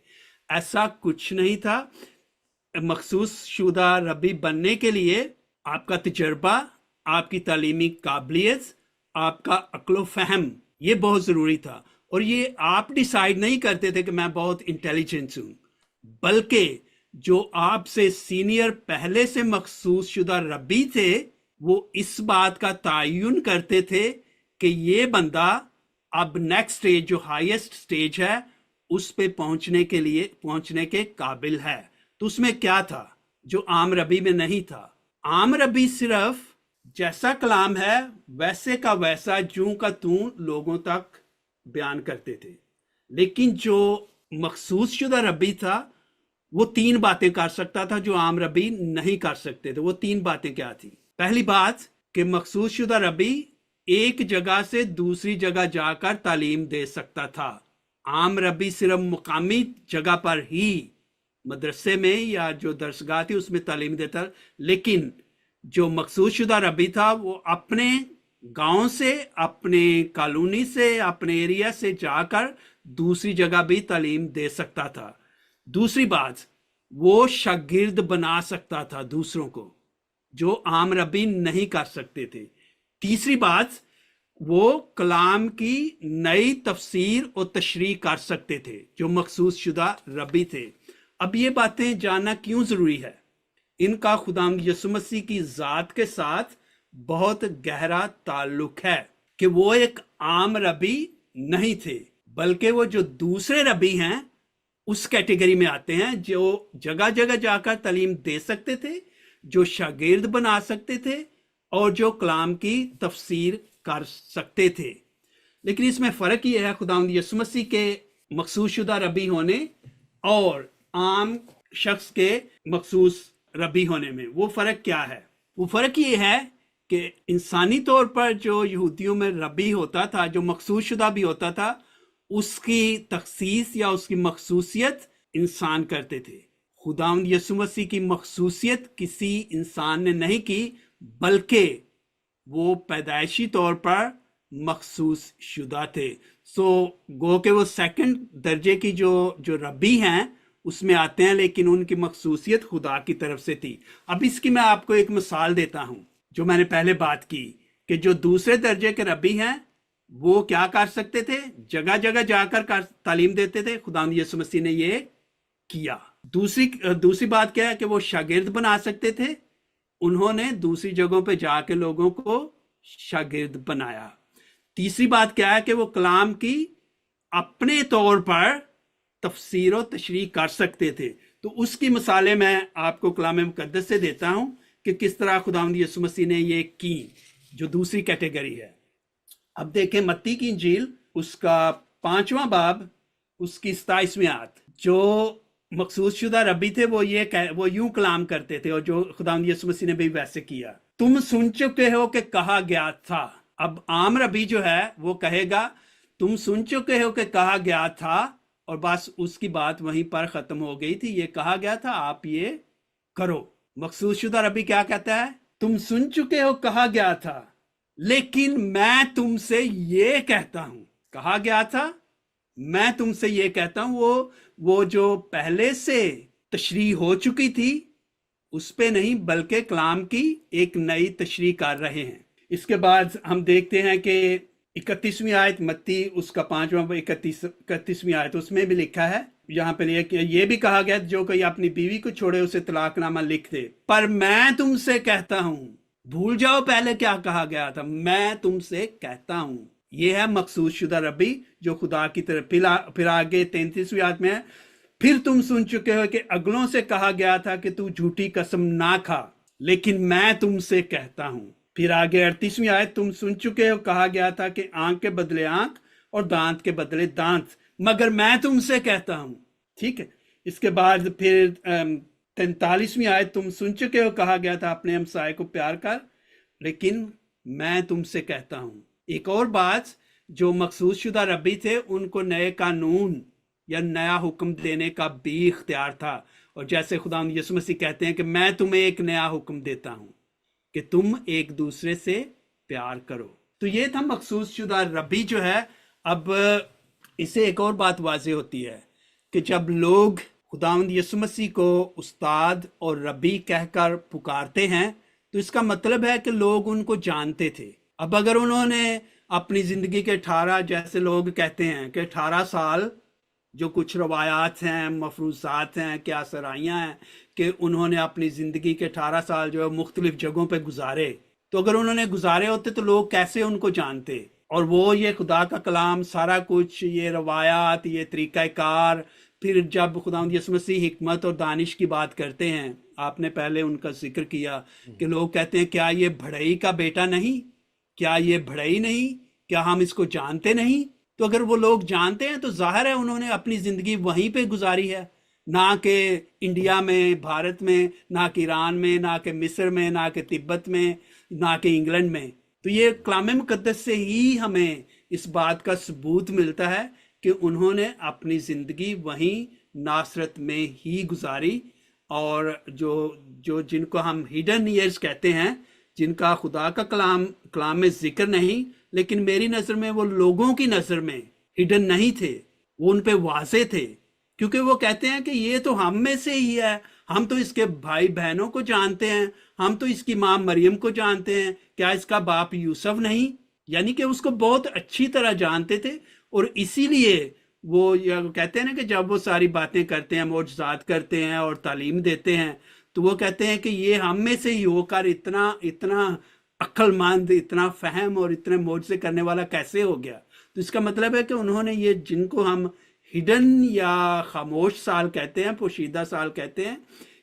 Speaker 2: ऐसा कुछ नहीं था। मखसूस शुदा रबी बनने के लिए आपका तजर्बा, आपकी तालीमी काबिलियत, आपका अक्ल फहम, ये बहुत ज़रूरी था। और ये आप डिसाइड नहीं करते थे कि मैं बहुत इंटेलिजेंट हूँ, बल्कि जो आपसे सीनियर पहले से मखसूस शुदा रबी थे वो इस बात का तयन करते थे कि ये बंदा अब नेक्स्ट स्टेज, जो हाईएस्ट स्टेज है, उस पे पहुंचने के काबिल है। तो उसमें क्या था जो आम रबी में नहीं था? आम रबी सिर्फ जैसा कलाम है वैसे का वैसा जूं का तूं लोगों तक बयान करते थे। लेकिन जो मखसूस शुदा रबी था वो 3 बातें कर सकता था जो आम रबी नहीं कर सकते थे। वो 3 बातें क्या थी? पहली बात कि मखसूस शुदा रबी एक जगह से दूसरी जगह जाकर तालीम दे सकता था। आम रबी सिर्फ मुकामी जगह पर ही मदरसे में या जो दरसगाह थी उसमें तालीम देता, लेकिन जो मखसूस शुदा रबी था वो अपने गांव से, अपने कॉलोनी से, अपने एरिया से जाकर दूसरी जगह भी तालीम दे सकता था। दूसरी बात, वो शागिर्द बना सकता था दूसरों को, जो आम रबी नहीं कर सकते थे। तीसरी बात, वो कलाम की नई तफसीर और तशरीह कर सकते थे जो मखसूस शुदा रबी थे। अब ये बातें जानना क्यों ज़रूरी है? इनका खुदावंद यीशु मसीह की ज़ात के साथ बहुत गहरा ताल्लुक है कि वो एक आम रबी नहीं थे, बल्कि वो जो दूसरे रबी हैं उस कैटेगरी में आते हैं, जो जगह जगह जाकर तालीम दे सकते थे, जो शागिर्द बना सकते थे और जो कलाम की तफसीर कर सकते थे। लेकिन इसमें फ़र्क ये है खुदावंद यीशु मसीह के मखसूस शुदा रबी होने और आम शख्स के मखसूस रबी होने में। वो फ़र्क क्या है? वो फ़र्क ये है कि इंसानी तौर पर जो यहूदियों में रबी होता था, जो मखसूस शुदा भी होता था, उसकी तखसीस या उसकी मखसूसियत इंसान करते थे। खुदावंद यीशु मसीह की मखसूसियत किसी इंसान ने नहीं की, बल्कि वो पैदाइशी तौर पर मखसूस शुदा थे। गो के वो सेकंड दर्जे की जो रबी हैं उसमें आते हैं, लेकिन उनकी मखसूसियत खुदा की तरफ से थी। अब इसकी मैं आपको एक मिसाल देता हूं, जो मैंने पहले बात की कि जो दूसरे दर्जे के रबी हैं वो क्या कर सकते थे? जगह जगह जाकर तालीम देते थे। खुदावंद यीशु मसीह ने ये किया। दूसरी बात क्या है कि वो शागिर्द बना सकते थे। उन्होंने दूसरी जगहों पे जाके लोगों को शागिर्द बनाया। तीसरी बात क्या है कि वो कलाम की अपने तौर पर तफसीर और तशरीह कर सकते थे। तो उसकी मिसालें मैं आपको कलाम मुकद्दस से देता हूं कि किस तरह खुदावंद यीशु मसीह ने ये की, जो दूसरी कैटेगरी है। अब देखें मत्ती की इंजील, उसका 5वां बाब, उसकी 27वीं आयत। जो मखसूस शुदा रबी थे वो यूं कलाम करते थे, और जो खुदावंद यीशु मसीह ने भी वैसे किया। तुम सुन चुके हो कि कहा गया था। अब आम रबी जो है वो कहेगा तुम सुन चुके हो कि कहा गया था, और बस उसकी बात वहीं पर खत्म हो गई थी। ये कहा गया था, आप ये करो। मखसूस शुदा रबी क्या कहता है? तुम सुन चुके हो कहा गया था, लेकिन मैं तुमसे ये कहता हूं। कहा गया था, मैं तुमसे ये कहता हूं। वो जो पहले से तशरीह हो चुकी थी उस पे नहीं, बल्कि कलाम की एक नई तशरीह कर रहे हैं। इसके बाद हम देखते हैं कि 31वीं आयत मत्ती उसका 5वां 31वीं आयत, उसमें भी लिखा है, यहाँ पे ये भी कहा गया जो कोई अपनी बीवी को छोड़े उसे तलाकनामा लिख दे। पर मैं तुमसे कहता हूं بھول جاؤ پہلے کیا کہا گیا تھا، میں تم سے کہتا ہوں. یہ ہے مخصوص شدہ ربی جو خدا کی طرف. پھر آگے 33ویں آیت میں ہے، پھر تم سن چکے ہو کہ اگلوں سے کہا گیا تھا کہ تو جھوٹی قسم نہ کھا، لیکن میں تم سے کہتا ہوں. پھر آگے 38ویں آیت، تم سن چکے ہو کہا گیا تھا کہ آنکھ کے بدلے آنکھ اور دانت کے بدلے دانت، مگر میں تم سے کہتا ہوں. ٹھیک ہے. اس کے بعد پھر 43ویں آیت، تم سن چکے ہو کہا گیا تھا اپنے ہمسائے کو پیار کر، لیکن میں تم سے کہتا ہوں. ایک اور بات، جو مخصوص شدہ ربی تھے ان کو نئے قانون یا نیا حکم دینے کا بھی اختیار تھا. اور جیسے خدا یسوع مسیح کہتے ہیں کہ میں تمہیں ایک نیا حکم دیتا ہوں کہ تم ایک دوسرے سے پیار کرو. تو یہ تھا مخصوص شدہ ربی جو ہے. اب اسے ایک اور بات واضح ہوتی ہے کہ جب لوگ خداوند یسوع مسیح کو استاد اور ربی کہہ کر پکارتے ہیں تو اس کا مطلب ہے کہ لوگ ان کو جانتے تھے. اب اگر انہوں نے اپنی زندگی کے 18، جیسے لوگ کہتے ہیں کہ 18 سال جو کچھ روایات ہیں، مفروضات ہیں، کیا سرائیاں ہیں کہ انہوں نے اپنی زندگی کے 18 سال جو ہے مختلف جگہوں پہ گزارے، تو اگر انہوں نے گزارے ہوتے تو لوگ کیسے ان کو جانتے؟ اور وہ یہ خدا کا کلام سارا کچھ، یہ روایات، یہ طریقہ کار. پھر جب خداوند یسوع مسیح حکمت اور دانش کی بات کرتے ہیں، آپ نے پہلے ان کا ذکر کیا کہ لوگ کہتے ہیں کیا یہ بڑھئی کا بیٹا نہیں، کیا یہ بڑھئی نہیں، کیا ہم اس کو جانتے نہیں؟ تو اگر وہ لوگ جانتے ہیں تو ظاہر ہے انہوں نے اپنی زندگی وہیں پہ گزاری ہے، نہ کہ انڈیا میں، بھارت میں، نہ کہ ایران میں، نہ کہ مصر میں، نہ کہ تبت میں، نہ کہ انگلینڈ میں. تو یہ کلام مقدس سے ہی ہمیں اس بات کا ثبوت ملتا ہے کہ انہوں نے اپنی زندگی وہیں ناصرت میں ہی گزاری. اور جو جن کو ہم ہیڈن ایئرز کہتے ہیں، جن کا خدا کا کلام میں ذکر نہیں، لیکن میری نظر میں وہ لوگوں کی نظر میں ہیڈن نہیں تھے، وہ ان پہ واضح تھے. کیونکہ وہ کہتے ہیں کہ یہ تو ہم میں سے ہی ہے، ہم تو اس کے بھائی بہنوں کو جانتے ہیں، ہم تو اس کی ماں مریم کو جانتے ہیں، کیا اس کا باپ یوسف نہیں؟ یعنی کہ اس کو بہت اچھی طرح جانتے تھے. اور اسی لیے وہ کہتے ہیں نا کہ جب وہ ساری باتیں کرتے ہیں، معجزات کرتے ہیں اور تعلیم دیتے ہیں، تو وہ کہتے ہیں کہ یہ ہم میں سے ہی ہو کر اتنا عقل مند، اتنا فہم اور اتنے معجزے کرنے والا کیسے ہو گیا؟ تو اس کا مطلب ہے کہ انہوں نے یہ، جن کو ہم ہڈن یا خاموش سال کہتے ہیں، پوشیدہ سال کہتے ہیں،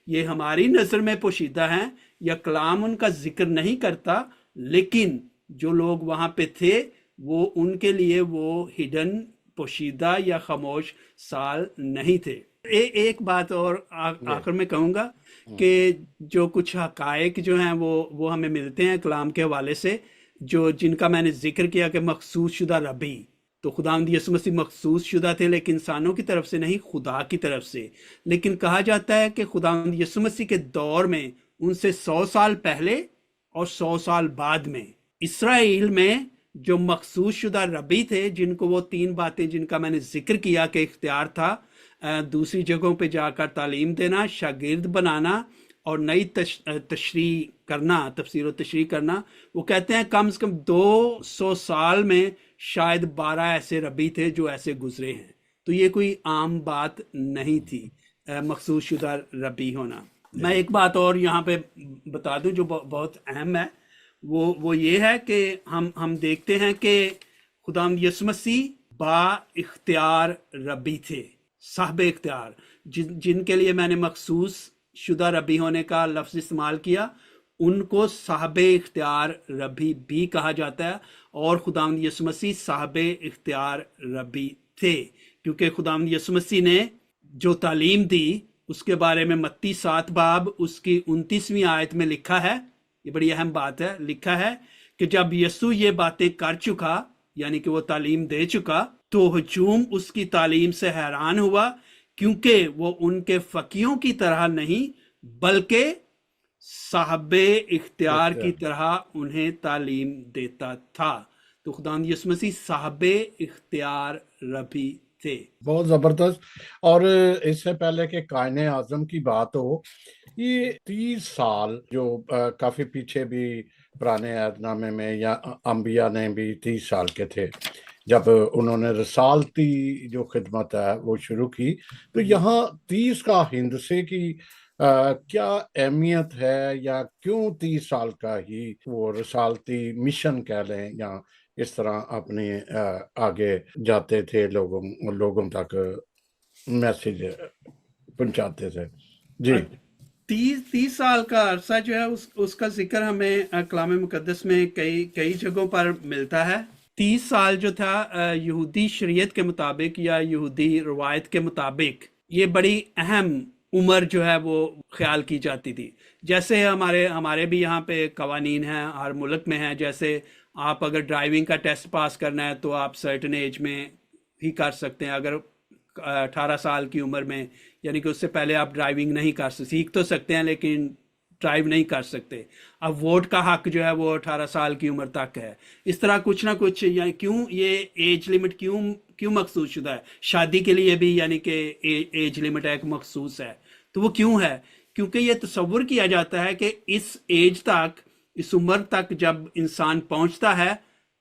Speaker 2: یہ ہماری نظر میں پوشیدہ ہیں یا کلام ان کا ذکر نہیں کرتا، لیکن جو لوگ وہاں پہ تھے وہ ان کے لیے وہ ہڈن، پوشیدہ یا خاموش سال نہیں تھے. ایک بات اور آخر میں کہوں گا کہ جو کچھ حقائق جو ہیں وہ ہمیں ملتے ہیں کلام کے حوالے سے، جن کا میں نے ذکر کیا کہ مخصوص شدہ ربی. تو خداوند یسوع مسیح مخصوص شدہ تھے، لیکن انسانوں کی طرف سے نہیں، خدا کی طرف سے. لیکن کہا جاتا ہے کہ خداوند یسوع مسیح کے دور میں ان سے 100 سال پہلے اور 100 سال بعد میں اسرائیل میں جو مخصوص شدہ ربی تھے، جن کو وہ 3 باتیں جن کا میں نے ذکر کیا کہ اختیار تھا، دوسری جگہوں پہ جا کر تعلیم دینا، شاگرد بنانا اور نئی تشریح کرنا، تفسیر و تشریح کرنا، وہ کہتے ہیں کم سے کم 200 سال میں شاید 12 ایسے ربی تھے جو ایسے گزرے ہیں. تو یہ کوئی عام بات نہیں تھی مخصوص شدہ ربی ہونا. میں ایک بات اور یہاں پہ بتا دوں جو بہت اہم ہے، وہ یہ ہے کہ ہم دیکھتے ہیں کہ خداوند یسوع مسیح با اختیار ربی تھے، صاحب اختیار. جن کے لیے میں نے مخصوص شدہ ربی ہونے کا لفظ استعمال کیا، ان کو صاحب اختیار ربی بھی کہا جاتا ہے. اور خداوند یسوع مسیح صاحب اختیار ربی تھے، کیونکہ خداوند یسوع مسیح نے جو تعلیم دی اس کے بارے میں متی 7 باب اس کی 29ویں آیت میں لکھا ہے. یہ بڑی اہم بات ہے، لکھا ہے کہ جب یسوع یہ باتیں کر چکا، یعنی کہ وہ تعلیم دے چکا، تو ہجوم اس کی تعلیم سے حیران ہوا، کیونکہ وہ ان کے فقیوں کی طرح نہیں بلکہ صاحب اختیار کی طرح انہیں تعلیم دیتا تھا. تو خداوند یسوع مسیح صاحب اختیار ربی تھے.
Speaker 1: بہت زبردست. اور اس سے پہلے کہ قائن اعظم کی بات ہو، یہ 30 سال جو کافی پیچھے بھی پرانے عہد نامے میں یا انبیاء نے بھی 30 سال کے تھے جب انہوں نے رسالتی جو خدمت ہے وہ شروع کی. تو یہاں 30 کا ہندسے کی کیا اہمیت ہے یا کیوں 30 سال کا ہی وہ رسالتی مشن کہہ لیں یا اس طرح اپنے آگے جاتے تھے، لوگوں تک میسج پہنچاتے تھے؟ جی
Speaker 2: 30 سال کا عرصہ جو ہے اس کا ذکر ہمیں کلام مقدس میں کئی جگہوں پر ملتا ہے۔ 30 سال جو تھا یہودی شریعت کے مطابق یا یہودی روایت کے مطابق یہ بڑی اہم عمر جو ہے وہ خیال کی جاتی تھی۔ جیسے ہمارے بھی یہاں پہ قوانین ہیں، ہر ملک میں ہیں، جیسے آپ اگر ڈرائیونگ کا ٹیسٹ پاس کرنا ہے تو آپ سرٹن ایج میں ہی کر سکتے ہیں۔ اگر 18 سال کی عمر میں، یعنی کہ اس سے پہلے آپ ڈرائیونگ نہیں کر سکتے، سیکھ تو سکتے ہیں لیکن ڈرائیو نہیں کر سکتے۔ اب ووٹ کا حق جو ہے وہ 18 سال کی عمر تک ہے۔ اس طرح کچھ نہ کچھ، یعنی کیوں یہ ایج لمٹ کیوں مخصوص شدہ ہے؟ شادی کے لیے بھی یعنی کہ ایج لمٹ ایک مخصوص ہے، تو وہ کیوں ہے؟ کیونکہ یہ تصور کیا جاتا ہے کہ اس ایج تک، اس عمر تک جب انسان پہنچتا ہے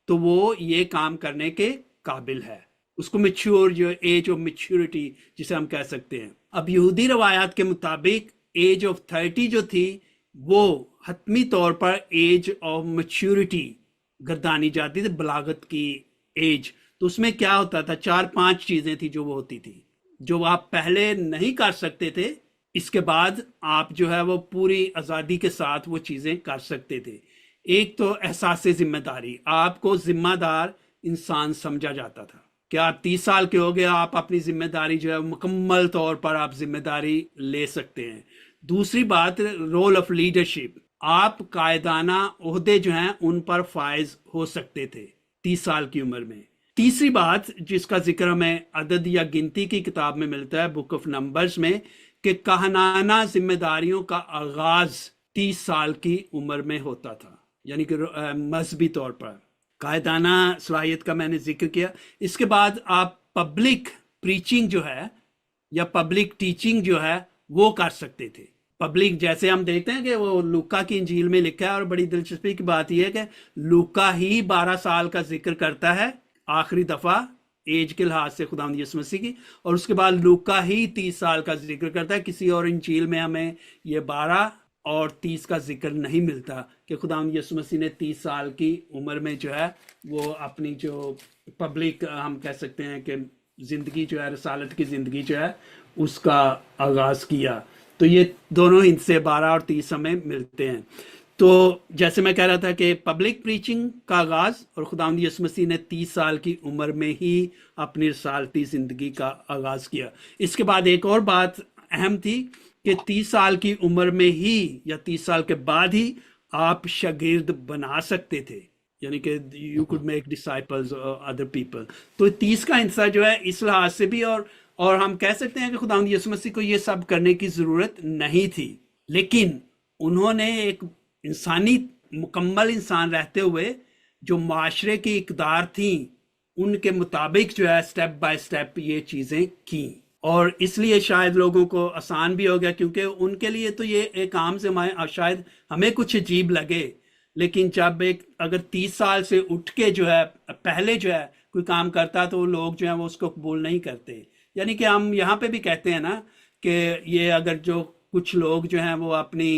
Speaker 2: تو وہ یہ کام کرنے کے قابل ہے، اس کو میچور، جو ایج آف میچورٹی جسے ہم کہہ سکتے ہیں۔ اب یہودی روایات کے مطابق ایج آف 30 جو تھی وہ حتمی طور پر ایج آف میچورٹی گردانی جاتی تھی، بلاغت کی ایج۔ تو اس میں کیا ہوتا تھا؟ 4-5 چیزیں تھی جو وہ ہوتی تھی، جو آپ پہلے نہیں کر سکتے تھے، اس کے بعد آپ جو ہے وہ پوری آزادی کے ساتھ وہ چیزیں کر سکتے تھے۔ ایک تو احساس ذمہ داری، آپ کو ذمہ دار انسان سمجھا جاتا تھا کہ آپ 30 سال کے ہو گئے، آپ اپنی ذمہ داری جو ہے مکمل طور پر آپ ذمہ داری لے سکتے ہیں۔ دوسری بات، رول آف لیڈرشپ، آپ قائدانہ عہدے جو ہیں ان پر فائز ہو سکتے تھے 30 سال کی عمر میں۔ تیسری بات جس کا ذکر ہمیں عدد یا گنتی کی کتاب میں ملتا ہے، بک آف نمبرز میں، کہ کہنانہ ذمہ داریوں کا آغاز 30 سال کی عمر میں ہوتا تھا، یعنی کہ مذہبی طور پر قائدانہ صلاحیت کا میں نے ذکر کیا۔ اس کے بعد آپ پبلک پریچنگ جو ہے یا پبلک ٹیچنگ جو ہے وہ کر سکتے تھے۔ پبلک، جیسے ہم دیکھتے ہیں کہ وہ لوکا کی انجیل میں لکھا ہے، اور بڑی دلچسپی کی بات یہ ہے کہ لوکا ہی 12 سال کا ذکر کرتا ہے آخری دفعہ ایج کے لحاظ سے خداوند یسوع مسیح کی، اور اس کے بعد لوکا ہی 30 سال کا ذکر کرتا ہے۔ کسی اور انجیل میں ہمیں یہ 12 اور 30 کا ذکر نہیں ملتا کہ خداوند یسوع مسیح نے 30 سال کی عمر میں جو ہے وہ اپنی جو پبلک ہم کہہ سکتے ہیں کہ زندگی جو ہے، رسالت کی زندگی جو ہے، اس کا آغاز کیا۔ تو یہ دونوں ان سے 12 اور 30 ہمیں ملتے ہیں۔ تو جیسے میں کہہ رہا تھا کہ پبلک پریچنگ کا آغاز، اور خداوند یسوع مسیح نے 30 سال کی عمر میں ہی اپنی رسالتی زندگی کا آغاز کیا۔ اس کے بعد ایک اور بات اہم تھی کہ 30 سال کی عمر میں ہی یا 30 سال کے بعد ہی آپ شاگرد بنا سکتے تھے، یعنی کہ you could make disciples other people. تو 30 کا حصہ جو ہے اس لحاظ سے بھی، اور ہم کہہ سکتے ہیں کہ خداوند یسوع مسیح کو یہ سب کرنے کی ضرورت نہیں تھی، لیکن انہوں نے ایک انسانی، مکمل انسان رہتے ہوئے جو معاشرے کی اقدار تھیں ان کے مطابق جو ہے سٹیپ بائی سٹیپ یہ چیزیں کیں، اور اس لیے شاید لوگوں کو آسان بھی ہو گیا، کیونکہ ان کے لیے تو یہ ایک عام سے شاید ہمیں کچھ عجیب لگے، لیکن جب اگر 30 سال سے اٹھ کے جو ہے پہلے جو ہے کوئی کام کرتا تو لوگ جو ہیں وہ اس کو قبول نہیں کرتے۔ یعنی کہ ہم یہاں پہ بھی کہتے ہیں نا کہ یہ اگر جو کچھ لوگ جو ہیں وہ اپنی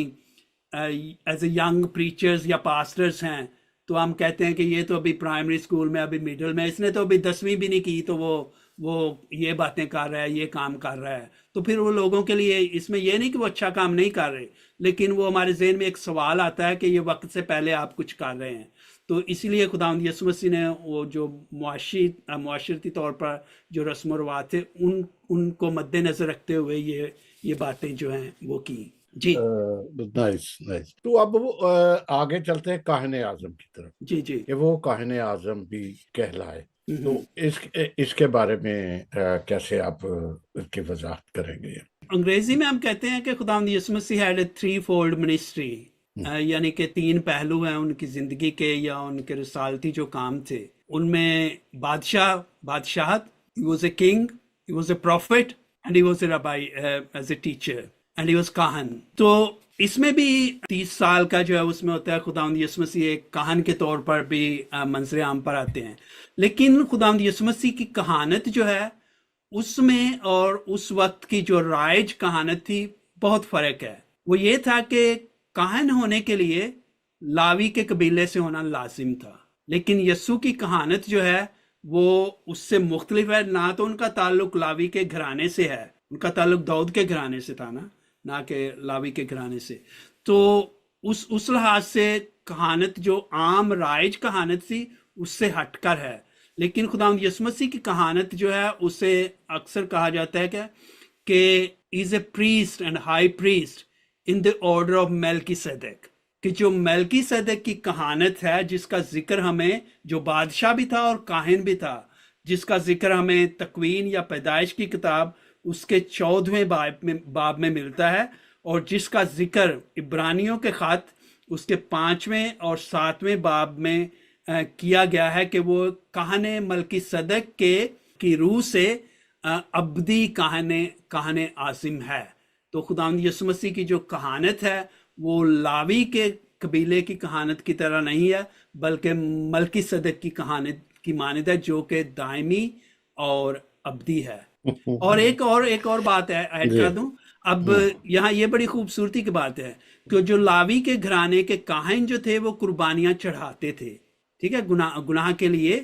Speaker 2: ایز اے ینگ پریچرز یا پاسٹرز ہیں، تو ہم کہتے ہیں کہ یہ تو ابھی پرائمری اسکول میں، ابھی میڈل میں، اس نے تو ابھی 10ویں بھی نہیں کی تو وہ یہ باتیں کر رہا ہے، یہ کام کر رہا ہے۔ تو پھر وہ لوگوں کے لیے اس میں یہ نہیں کہ وہ اچھا کام نہیں کر رہے، لیکن وہ ہمارے ذہن میں ایک سوال آتا ہے کہ یہ وقت سے پہلے آپ کچھ کر رہے ہیں۔ تو اسی لیے خداوند یسوع مسیح نے وہ جو معاشرتی طور پر جو رسم و رواج تھے ان کو مد نظر رکھتے ہوئے یہ باتیں جو ہیں وہ کی۔ جی
Speaker 1: نائس نائس۔ تو اب وہ آگے چلتے ہیں کاہن اعظم کی طرف۔
Speaker 2: جی جی،
Speaker 1: کہ وہ کاہن اعظم بھی کہلائے، تو اس کے بارے میں کیسے آپ اس کی وضاحت کریں گے؟
Speaker 2: انگریزی میں ہم کہتے ہیں کہ خداوند یسوع مسیح had a three-fold ministry، یعنی کہ 3 پہلو ہیں ان کی زندگی کے یا ان کے رسالتی جو کام تھے۔ ان میں بادشاہت، he was a king, he was a prophet and he was a rabbi as a teacher and he was کاہن۔ تو اس میں بھی 30 سال کا جو ہے اس میں ہوتا ہے خداوند یسوع مسیح ایک کاہن کے طور پر بھی منظر عام پر آتے ہیں، لیکن خداوند یسوع مسیح کی کہانت جو ہے اس میں اور اس وقت کی جو رائج کہانت تھی बहुत फर्क है। वो ये था कि काहन होने के लिए लावी के कबीले से होना लाजिम था, लेकिन यस्सु की कहानत जो है वो उससे मुख्तलिफ है। ना तो उनका ताल्लुक लावी के घराने से है, उनका ताल्लुक दाऊद के घराने से था, ना कि लावी के घराने से। तो उस लिहाज से कहानत जो आम राइज कहानत थी उससे हटकर है। लेकिन खुदावंद यीशु मसीह की कहानत जो है उसे अक्सर कहा जाता है कि is a priest and high priest in the order of Melchizedek, कि जो मेल्कीसेदेक की कहानत है जिसका जिक्र हमें, जो बादशाह भी था और काहिन भी था, जिसका जिक्र हमें तकवीन या पैदाइश की किताब उसके 14वें बाब में मिलता है, और जिसका जिक्र इब्रानियों के खत उसके 5वें और 7वें बाब में किया गया है कि वो कहने मल्कीसेदेक की रूह से अब्दी कहने आसिम है। तो खुदावंद यीशु मसीह की जो कहानत है वो लावी के कबीले की कहानत की तरह नहीं है, बल्कि मल्कीसेदेक की कहानत की मानद है, जो कि दायमी और अब्दी है। और एक और बात है ऐड कर दूं अब यहाँ, ये बड़ी खूबसूरती की बात है कि जो लावी के घराने के काहिन जो थे वो कुर्बानियां चढ़ाते थे, ठीक है, गुनाह के लिए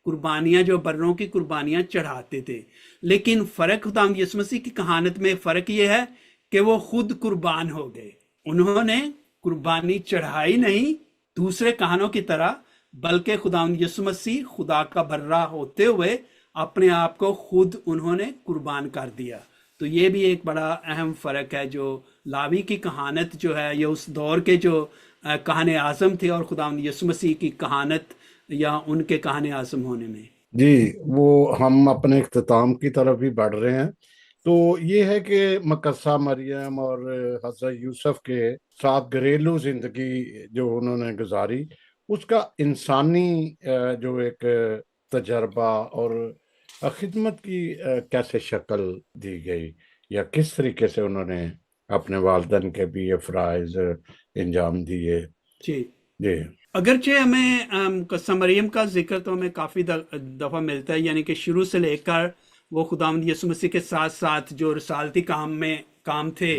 Speaker 2: कुर्बानियां, जो बर्रों की कुर्बानियां चढ़ाते थे। लेकिन फर्क खुदावंद यीशु मसीह की कहानत में फर्क ये है कि वो खुद कुर्बान हो गए। उन्होंने कुर्बानी चढ़ाई नहीं दूसरे कहानों की तरह, बल्कि खुदावंद यीशु मसीह खुदा का बर्रा होते हुए अपने आप को खुद उन्होंने कुर्बान कर दिया। तो ये भी एक बड़ा अहम फर्क है जो लावी की कहानत जो है, ये उस दौर के जो कहानी आज़म थे और खुदावंद यीशु मसीह की कहानत या उनके कहानी आज़म होने में।
Speaker 1: जी, वो हम अपने इख्तिताम की तरफ भी बढ़ रहे हैं। तो ये है कि मकस्सा मरियम और हज़रत यूसुफ के साथ घरेलू जिंदगी जो उन्होंने गुजारी, उसका इंसानी जो एक तजर्बा और खिदमत की कैसे शक्ल दी गई, या किस तरीके से उन्होंने अपने वालिदैन के भी ये फ़राइज़ इंजाम दिए।
Speaker 2: जी
Speaker 1: जी,
Speaker 2: अगरचे हमें कस्सा मरियम का जिक्र तो हमें काफ़ी दफ़ा मिलता है, यानी कि शुरू से लेकर वो खुदावंद यीशु मसीह के साथ साथ जो रसालती काम थे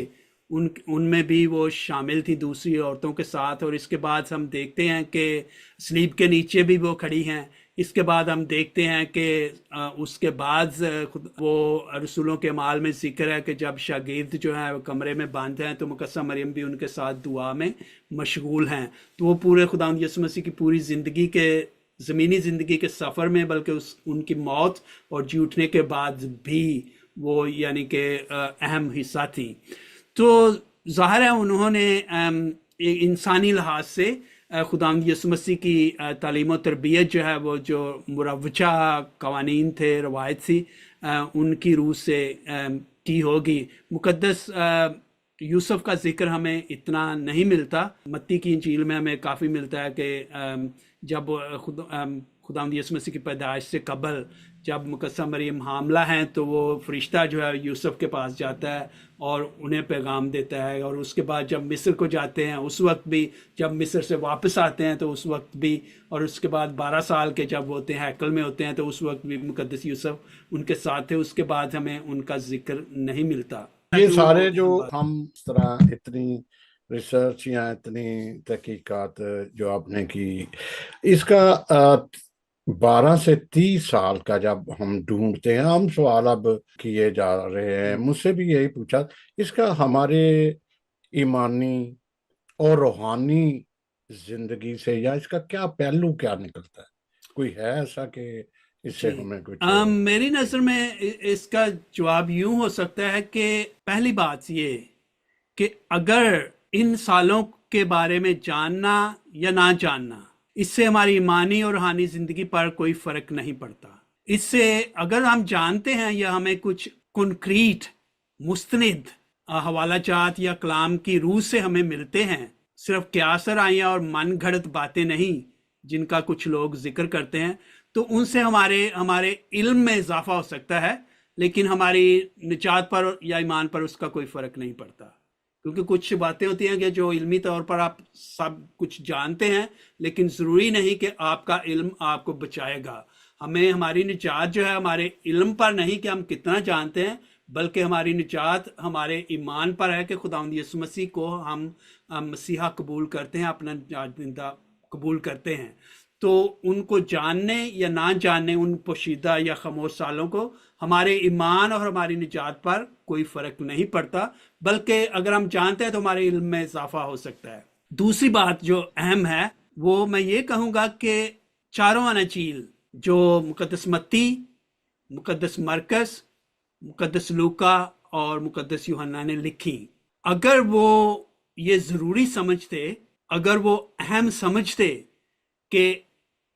Speaker 2: उनमें भी वो शामिल थी दूसरी औरतों के साथ। और इसके बाद हम देखते हैं कि सलीब के नीचे भी वो खड़ी हैं। इसके बाद हम देखते हैं कि उसके बाद वो रसूलों के माल में जिक्र है कि जब शागिर्द जो है वो कमरे में बंद हैं तो मुकस्सा मरियम भी उनके साथ दुआ में मशगूल हैं। तो वो पूरे खुदावंद यीशु मसीह की पूरी ज़िंदगी के ज़मीनी ज़िंदगी के सफ़र में, बल्कि उनकी मौत और जी उठने के बाद भी वो यानी कि अहम हिस्सा थी। तो ज़ाहिर है उन्होंने इंसानी लिहाज से खुदावंद यीशु मसीह की तालीम और तरबियत जो है वो जो मुरवजा कवानीन थे, रवायत थी, उनकी रूह से की होगी। मुकद्दस यूसुफ का जिक्र हमें इतना नहीं मिलता। मत्ती की इंजील में हमें काफ़ी मिलता है कि जब खुदावंद यीशु मसीह की पैदाइश से कबल जब मुकद्दसा मरियम हामला हैं तो वो फरिश्ता जो है यूसुफ के पास जाता है और उन्हें पैगाम देता है। और उसके बाद जब मिस्र को जाते हैं उस वक्त भी, जब मिस्र से वापस आते हैं तो उस वक्त भी, और उसके बाद 12 साल के जब होते हैं हैकल में होते हैं तो उस वक्त भी मुकद्दस यूसुफ उनके साथ थे। उसके बाद हमें उनका जिक्र नहीं मिलता।
Speaker 1: ये सारे जो हम इस तरह इतनी रिसर्च या इतनी तहकीकात जो आपने की, इसका 12 से 30 साल का जब हम ढूंढते हैं, हम सवाल अब किए जा रहे हैं, मुझसे भी यही पूछा, इसका हमारे ईमानी और रूहानी जिंदगी से या इसका क्या पहलू क्या निकलता है? कोई है ऐसा कि इससे हमें कुछ
Speaker 2: मेरी नज़र में इसका जवाब यूं हो सकता है कि पहली बात ये कि अगर इन सालों के बारे में जानना या ना जानना, इससे हमारी ईमानी और रूहानी जिंदगी पर कोई फर्क नहीं पड़ता। इससे अगर हम जानते हैं या हमें कुछ कंक्रीट मुस्तनिद हवाला जात या कलाम की रूह से हमें मिलते हैं, सिर्फ क्यासर आइयाँ और मन घड़त बातें नहीं जिनका कुछ लोग जिक्र करते हैं, तो उनसे हमारे इल्म में इजाफा हो सकता है, लेकिन हमारी निजात पर या ईमान पर उसका कोई फ़र्क नहीं पड़ता। क्योंकि कुछ बातें होती हैं कि जो इल्मी तौर पर आप सब कुछ जानते हैं, लेकिन ज़रूरी नहीं कि आपका इल्म आपको बचाएगा। हमें हमारी निजात जो है हमारे इल्म पर नहीं कि हम कितना जानते हैं, بلکہ ہماری نجات ہمارے ایمان پر ہے کہ خداوند یسوع مسیح کو ہم مسیحا قبول کرتے ہیں، اپنا نجات دہندہ قبول کرتے ہیں، تو ان کو جاننے یا نہ جاننے، ان پوشیدہ یا خاموش سالوں کو، ہمارے ایمان اور ہماری نجات پر کوئی فرق نہیں پڑتا، بلکہ اگر ہم جانتے ہیں تو ہمارے علم میں اضافہ ہو سکتا ہے۔ دوسری بات جو اہم ہے وہ میں یہ کہوں گا کہ چاروں اناجیل جو مقدس متی، مقدس مرکز، مقدس لوکا اور مقدس یوحنا نے لکھی، اگر وہ یہ ضروری سمجھتے، اگر وہ اہم سمجھتے کہ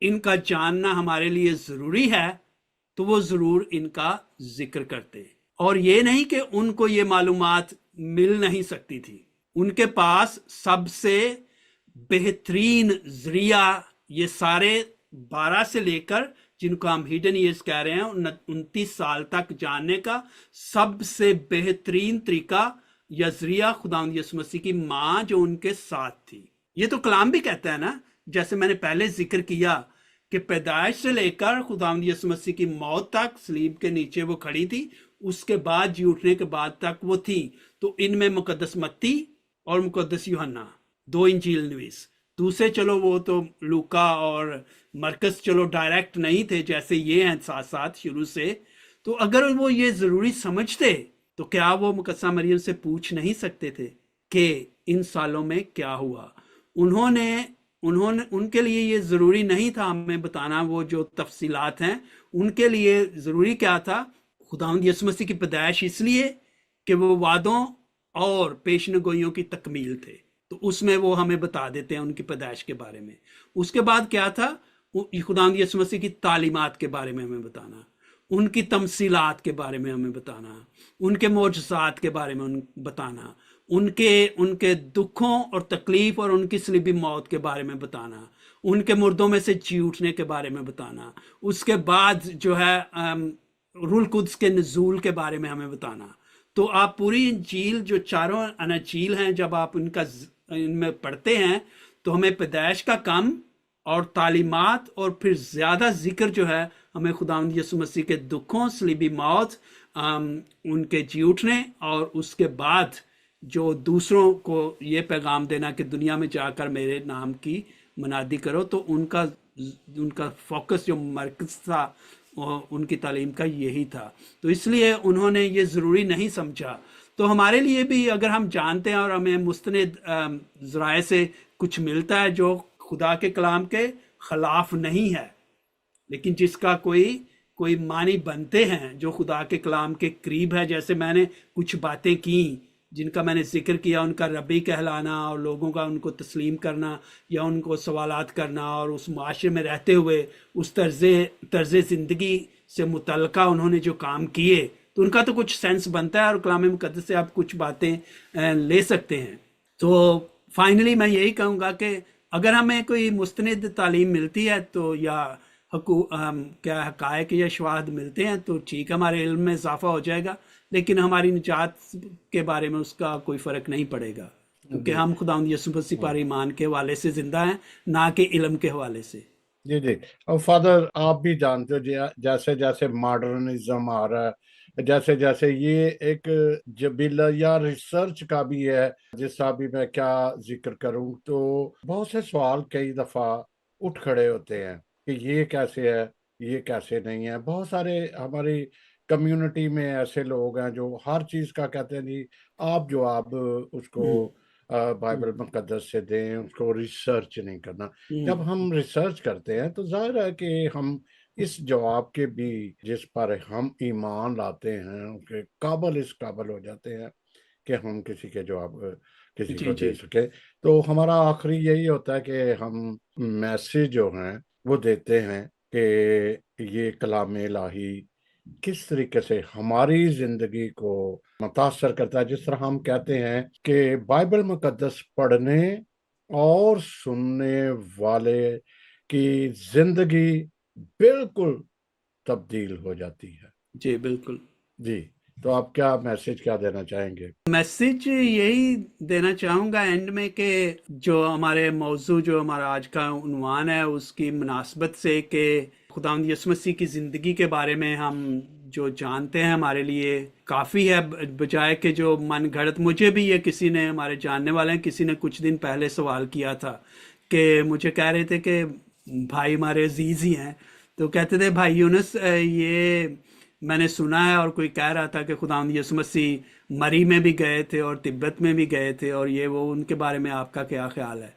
Speaker 2: ان کا جاننا ہمارے لیے ضروری ہے، تو وہ ضرور ان کا ذکر کرتے، اور یہ نہیں کہ ان کو یہ معلومات مل نہیں سکتی تھی۔ ان کے پاس سب سے بہترین ذریعہ، یہ سارے 12 سے لے کر جن کو ہم ہیڈن ایئرز کہہ رہے ہیں 29 سال تک جاننے کا سب سے بہترین طریقہ یا ذریعہ خداوند یسوع مسیح کی ماں جو ان کے ساتھ تھی۔ یہ تو کلام بھی کہتا ہے نا، جیسے میں نے پہلے ذکر کیا کہ پیدائش سے لے کر خداوند یسوع مسیح کی موت تک صلیب کے نیچے وہ کھڑی تھی، اس کے بعد جی اٹھنے کے بعد تک وہ تھی۔ تو ان میں مقدس متی اور مقدس یوحنا 2 انجیل نویس، دوسرے چلو وہ تو لوکا اور مرکز چلو ڈائریکٹ نہیں تھے جیسے یہ ہیں ساتھ ساتھ شروع سے، تو اگر وہ یہ ضروری سمجھتے تو کیا وہ مقدسہ مریم سے پوچھ نہیں سکتے تھے کہ ان سالوں میں کیا ہوا؟ انہوں نے ان کے لیے یہ ضروری نہیں تھا ہمیں بتانا وہ جو تفصیلات ہیں، ان کے لیے ضروری کیا تھا؟ خداوند یسوع مسیح کی پیدائش اس لیے کہ وہ وعدوں اور پیشن گوئیوں کی تکمیل تھے، تو اس میں وہ ہمیں بتا دیتے ہیں ان کی پیدائش کے بارے میں۔ اس کے بعد کیا تھا؟ خداوند یسوع مسیح کی تعلیمات کے بارے میں ہمیں بتانا، ان کی تمثیلات کے بارے میں ہمیں بتانا، ان کے معجزات کے بارے میں بتانا، ان کے دکھوں اور تکلیف اور ان کی صلیبی موت کے بارے میں بتانا، ان کے مردوں میں سے جی اٹھنے کے بارے میں بتانا، اس کے بعد جو ہے روح القدس کے نزول کے بارے میں ہمیں بتانا۔ تو آپ پوری انجیل جو چاروں اناجیل ہیں جب آپ ان میں پڑھتے ہیں تو ہمیں پیدائش کا کم اور تعلیمات اور پھر زیادہ ذکر جو ہے ہمیں خداوند یسوع مسیح کے دکھوں، صلیبی موت، ان کے جی اٹھنے اور اس کے بعد جو دوسروں کو یہ پیغام دینا کہ دنیا میں جا کر میرے نام کی منادی کرو، تو ان کا فوکس جو مرکز تھا ان کی تعلیم کا یہی تھا۔ تو اس لیے انہوں نے یہ ضروری نہیں سمجھا۔ تو ہمارے لیے بھی اگر ہم جانتے ہیں اور ہمیں مستند ذرائع سے کچھ ملتا ہے جو خدا کے کلام کے خلاف نہیں ہے، لیکن جس کا کوئی معنی بنتے ہیں، جو خدا کے کلام کے قریب ہے، جیسے میں نے کچھ باتیں کی جن کا میں نے ذکر کیا، ان کا ربی کہلانا اور لوگوں کا ان کو تسلیم کرنا یا ان کو سوالات کرنا، اور اس معاشرے میں رہتے ہوئے اس طرز زندگی سے متعلقہ انہوں نے جو کام کیے، تو ان کا تو کچھ سینس بنتا ہے اور کلام مقدس سے آپ کچھ باتیں لے سکتے ہیں۔ تو فائنلی میں یہی کہوں گا کہ اگر ہمیں کوئی مستند تعلیم ملتی ہے تو یا کیا حقائق یا شواہد ملتے ہیں تو ٹھیک، ہمارے علم میں اضافہ ہو جائے گا، لیکن ہماری نجات کے بارے میں اس کا کوئی فرق نہیں پڑے گا، کیونکہ ہم خداوند یسوع مسیح پر ایمان کے حوالے سے زندہ ہیں، نہ کہ علم کے حوالے سے۔
Speaker 1: جی جی، اور فادر آپ بھی جانتے ہو جیسے جیسے ماڈرنزم آ رہا ہے، جیسے جیسے یہ ایک جبیلا یا ریسرچ کا بھی ہے، جس کا بھی میں کیا ذکر کروں، تو بہت سے سوال کئی دفعہ اٹھ کھڑے ہوتے ہیں کہ یہ کیسے ہے، یہ کیسے نہیں ہے۔ بہت سارے ہماری کمیونٹی میں ایسے لوگ ہیں جو ہر چیز کا کہتے ہیں جی آپ اس کو بائبل مقدس سے دیں، اس کو ریسرچ نہیں کرنا۔ جب ہم ریسرچ کرتے ہیں تو ظاہر ہے کہ ہم اس جواب کے بھی جس پر ہم ایمان لاتے ہیں ان کے اس قابل ہو جاتے ہیں کہ ہم کسی کے جواب کسی کو دے سکے۔ تو ہمارا آخری یہی ہوتا ہے کہ ہم میسیج جو ہیں وہ دیتے ہیں کہ یہ کلام الہی کس طریقے سے ہماری زندگی کو متاثر کرتا ہے۔ جس طرح ہم کہتے ہیں کہ بائبل مقدس پڑھنے اور سننے والے کی زندگی بالکل تبدیل ہو جاتی ہے۔
Speaker 2: جی بالکل
Speaker 1: جی، تو آپ کیا میسج کیا دینا چاہیں گے؟
Speaker 2: میسج یہی دینا چاہوں گا اینڈ میں کہ جو ہمارے موضوع، جو ہمارا آج کا عنوان ہے، اس کی مناسبت سے کہ خداوند یسوع مسیح کی زندگی کے بارے میں ہم جو جانتے ہیں ہمارے لیے کافی ہے، بجائے کہ جو من گھڑت. مجھے بھی یہ کسی نے، ہمارے جاننے والے ہیں، کسی نے کچھ دن پہلے سوال کیا تھا کہ مجھے کہہ رہے تھے کہ بھائی ہمارے عزیز ہی ہیں، تو کہتے تھے بھائی یونس یہ میں نے سنا ہے، اور کوئی کہہ رہا تھا کہ خداوند یسوع مسیح مری میں بھی گئے تھے اور تبت میں بھی گئے تھے، اور یہ وہ ان کے بارے میں آپ کا کیا خیال ہے؟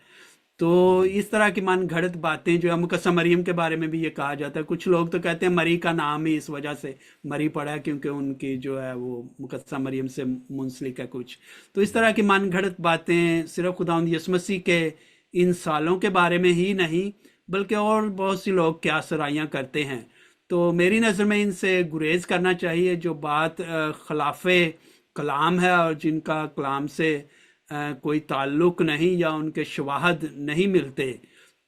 Speaker 2: تو اس طرح کی من گھڑت باتیں جو ہے، مقدسہ مریم کے بارے میں بھی یہ کہا جاتا ہے. کچھ لوگ تو کہتے ہیں مری کا نام ہی اس وجہ سے مری پڑا ہے کیونکہ ان کی جو ہے وہ مقدسہ مریم سے منسلک ہے کچھ. تو اس طرح کی من گھڑت باتیں صرف خداوند یسوع مسیح کے ان سالوں کے بارے میں ہی نہیں، بلکہ اور بہت سی لوگ کیا سرائیاں کرتے ہیں. تو میری نظر میں ان سے گریز کرنا چاہیے. جو بات خلاف کلام ہے اور جن کا کلام سے کوئی تعلق نہیں یا ان کے شواہد نہیں ملتے،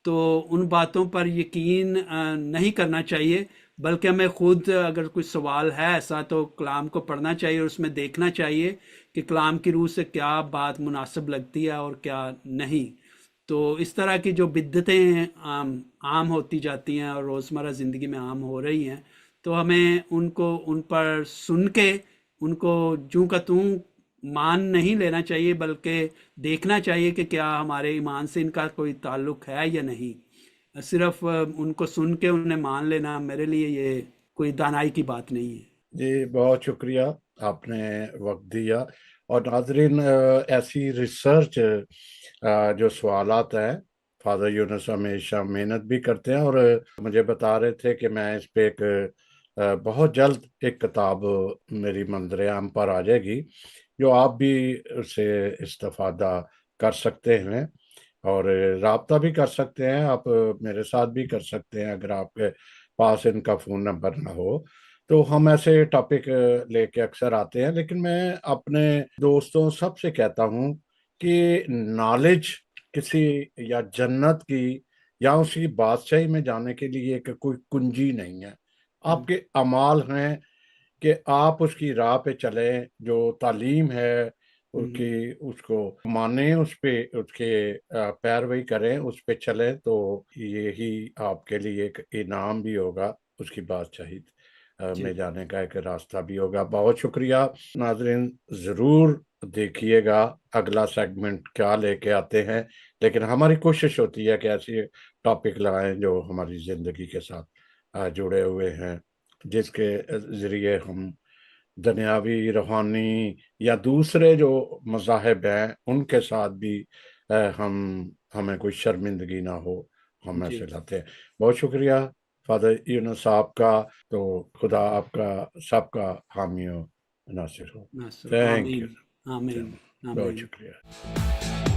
Speaker 2: تو ان باتوں پر یقین نہیں کرنا چاہیے، بلکہ ہمیں خود اگر کوئی سوال ہے ایسا تو کلام کو پڑھنا چاہیے اور اس میں دیکھنا چاہیے کہ کلام کی روح سے کیا بات مناسب لگتی ہے اور کیا نہیں. تو اس طرح کی جو بدعتیں عام ہوتی جاتی ہیں اور روزمرہ زندگی میں عام ہو رہی ہیں، تو ہمیں ان پر سن کے ان کو جوں کا توں مان نہیں لینا چاہیے، بلکہ دیکھنا چاہیے کہ کیا ہمارے ایمان سے ان کا کوئی تعلق ہے یا نہیں. صرف ان کو سن کے انہیں مان لینا میرے لیے یہ کوئی دانائی کی بات نہیں ہے.
Speaker 1: جی بہت شکریہ، آپ نے وقت دیا. اور ناظرین، ایسی ریسرچ جو سوالات ہیں، فادر یونس ہمیشہ محنت بھی کرتے ہیں، اور مجھے بتا رہے تھے کہ میں اس پہ ایک بہت جلد ایک کتاب میری منظر عام پر آ جائے گی، جو آپ بھی اسے استفادہ کر سکتے ہیں اور رابطہ بھی کر سکتے ہیں. آپ میرے ساتھ بھی کر سکتے ہیں اگر آپ کے پاس ان کا فون نمبر نہ ہو. تو ہم ایسے ٹاپک لے کے اکثر آتے ہیں، لیکن میں اپنے دوستوں سب سے کہتا ہوں کہ نالج کسی یا جنت کی یا اس کی بادشاہی میں جانے کے لیے کوئی کنجی نہیں ہے. آپ کے اعمال ہیں کہ آپ اس کی راہ پہ چلیں، جو تعلیم ہے اس کو مانیں، اس پہ اس کے پیروی کریں، اس پہ چلیں، تو یہی آپ کے لیے ایک انعام بھی ہوگا، اس کی بادشاہی میں جانے کا ایک راستہ بھی ہوگا. بہت شکریہ ناظرین، ضرور دیکھیے گا اگلا سیگمنٹ کیا لے کے آتے ہیں. لیکن ہماری کوشش ہوتی ہے کہ ایسی ٹاپک لگائیں جو ہماری زندگی کے ساتھ جڑے ہوئے ہیں، جس کے ذریعے ہم دنیاوی، روحانی یا دوسرے جو مذاہب ہیں ان کے ساتھ بھی ہمیں کوئی شرمندگی نہ ہو، ہم ایسے لاتے ہیں. بہت شکریہ فادر یونس صاحب کا. تو خدا آپ کا سب کا حامی و ناصر ہو. تھینک یو،
Speaker 2: آمین آمین
Speaker 1: بہت
Speaker 2: آمین.
Speaker 1: شکریہ.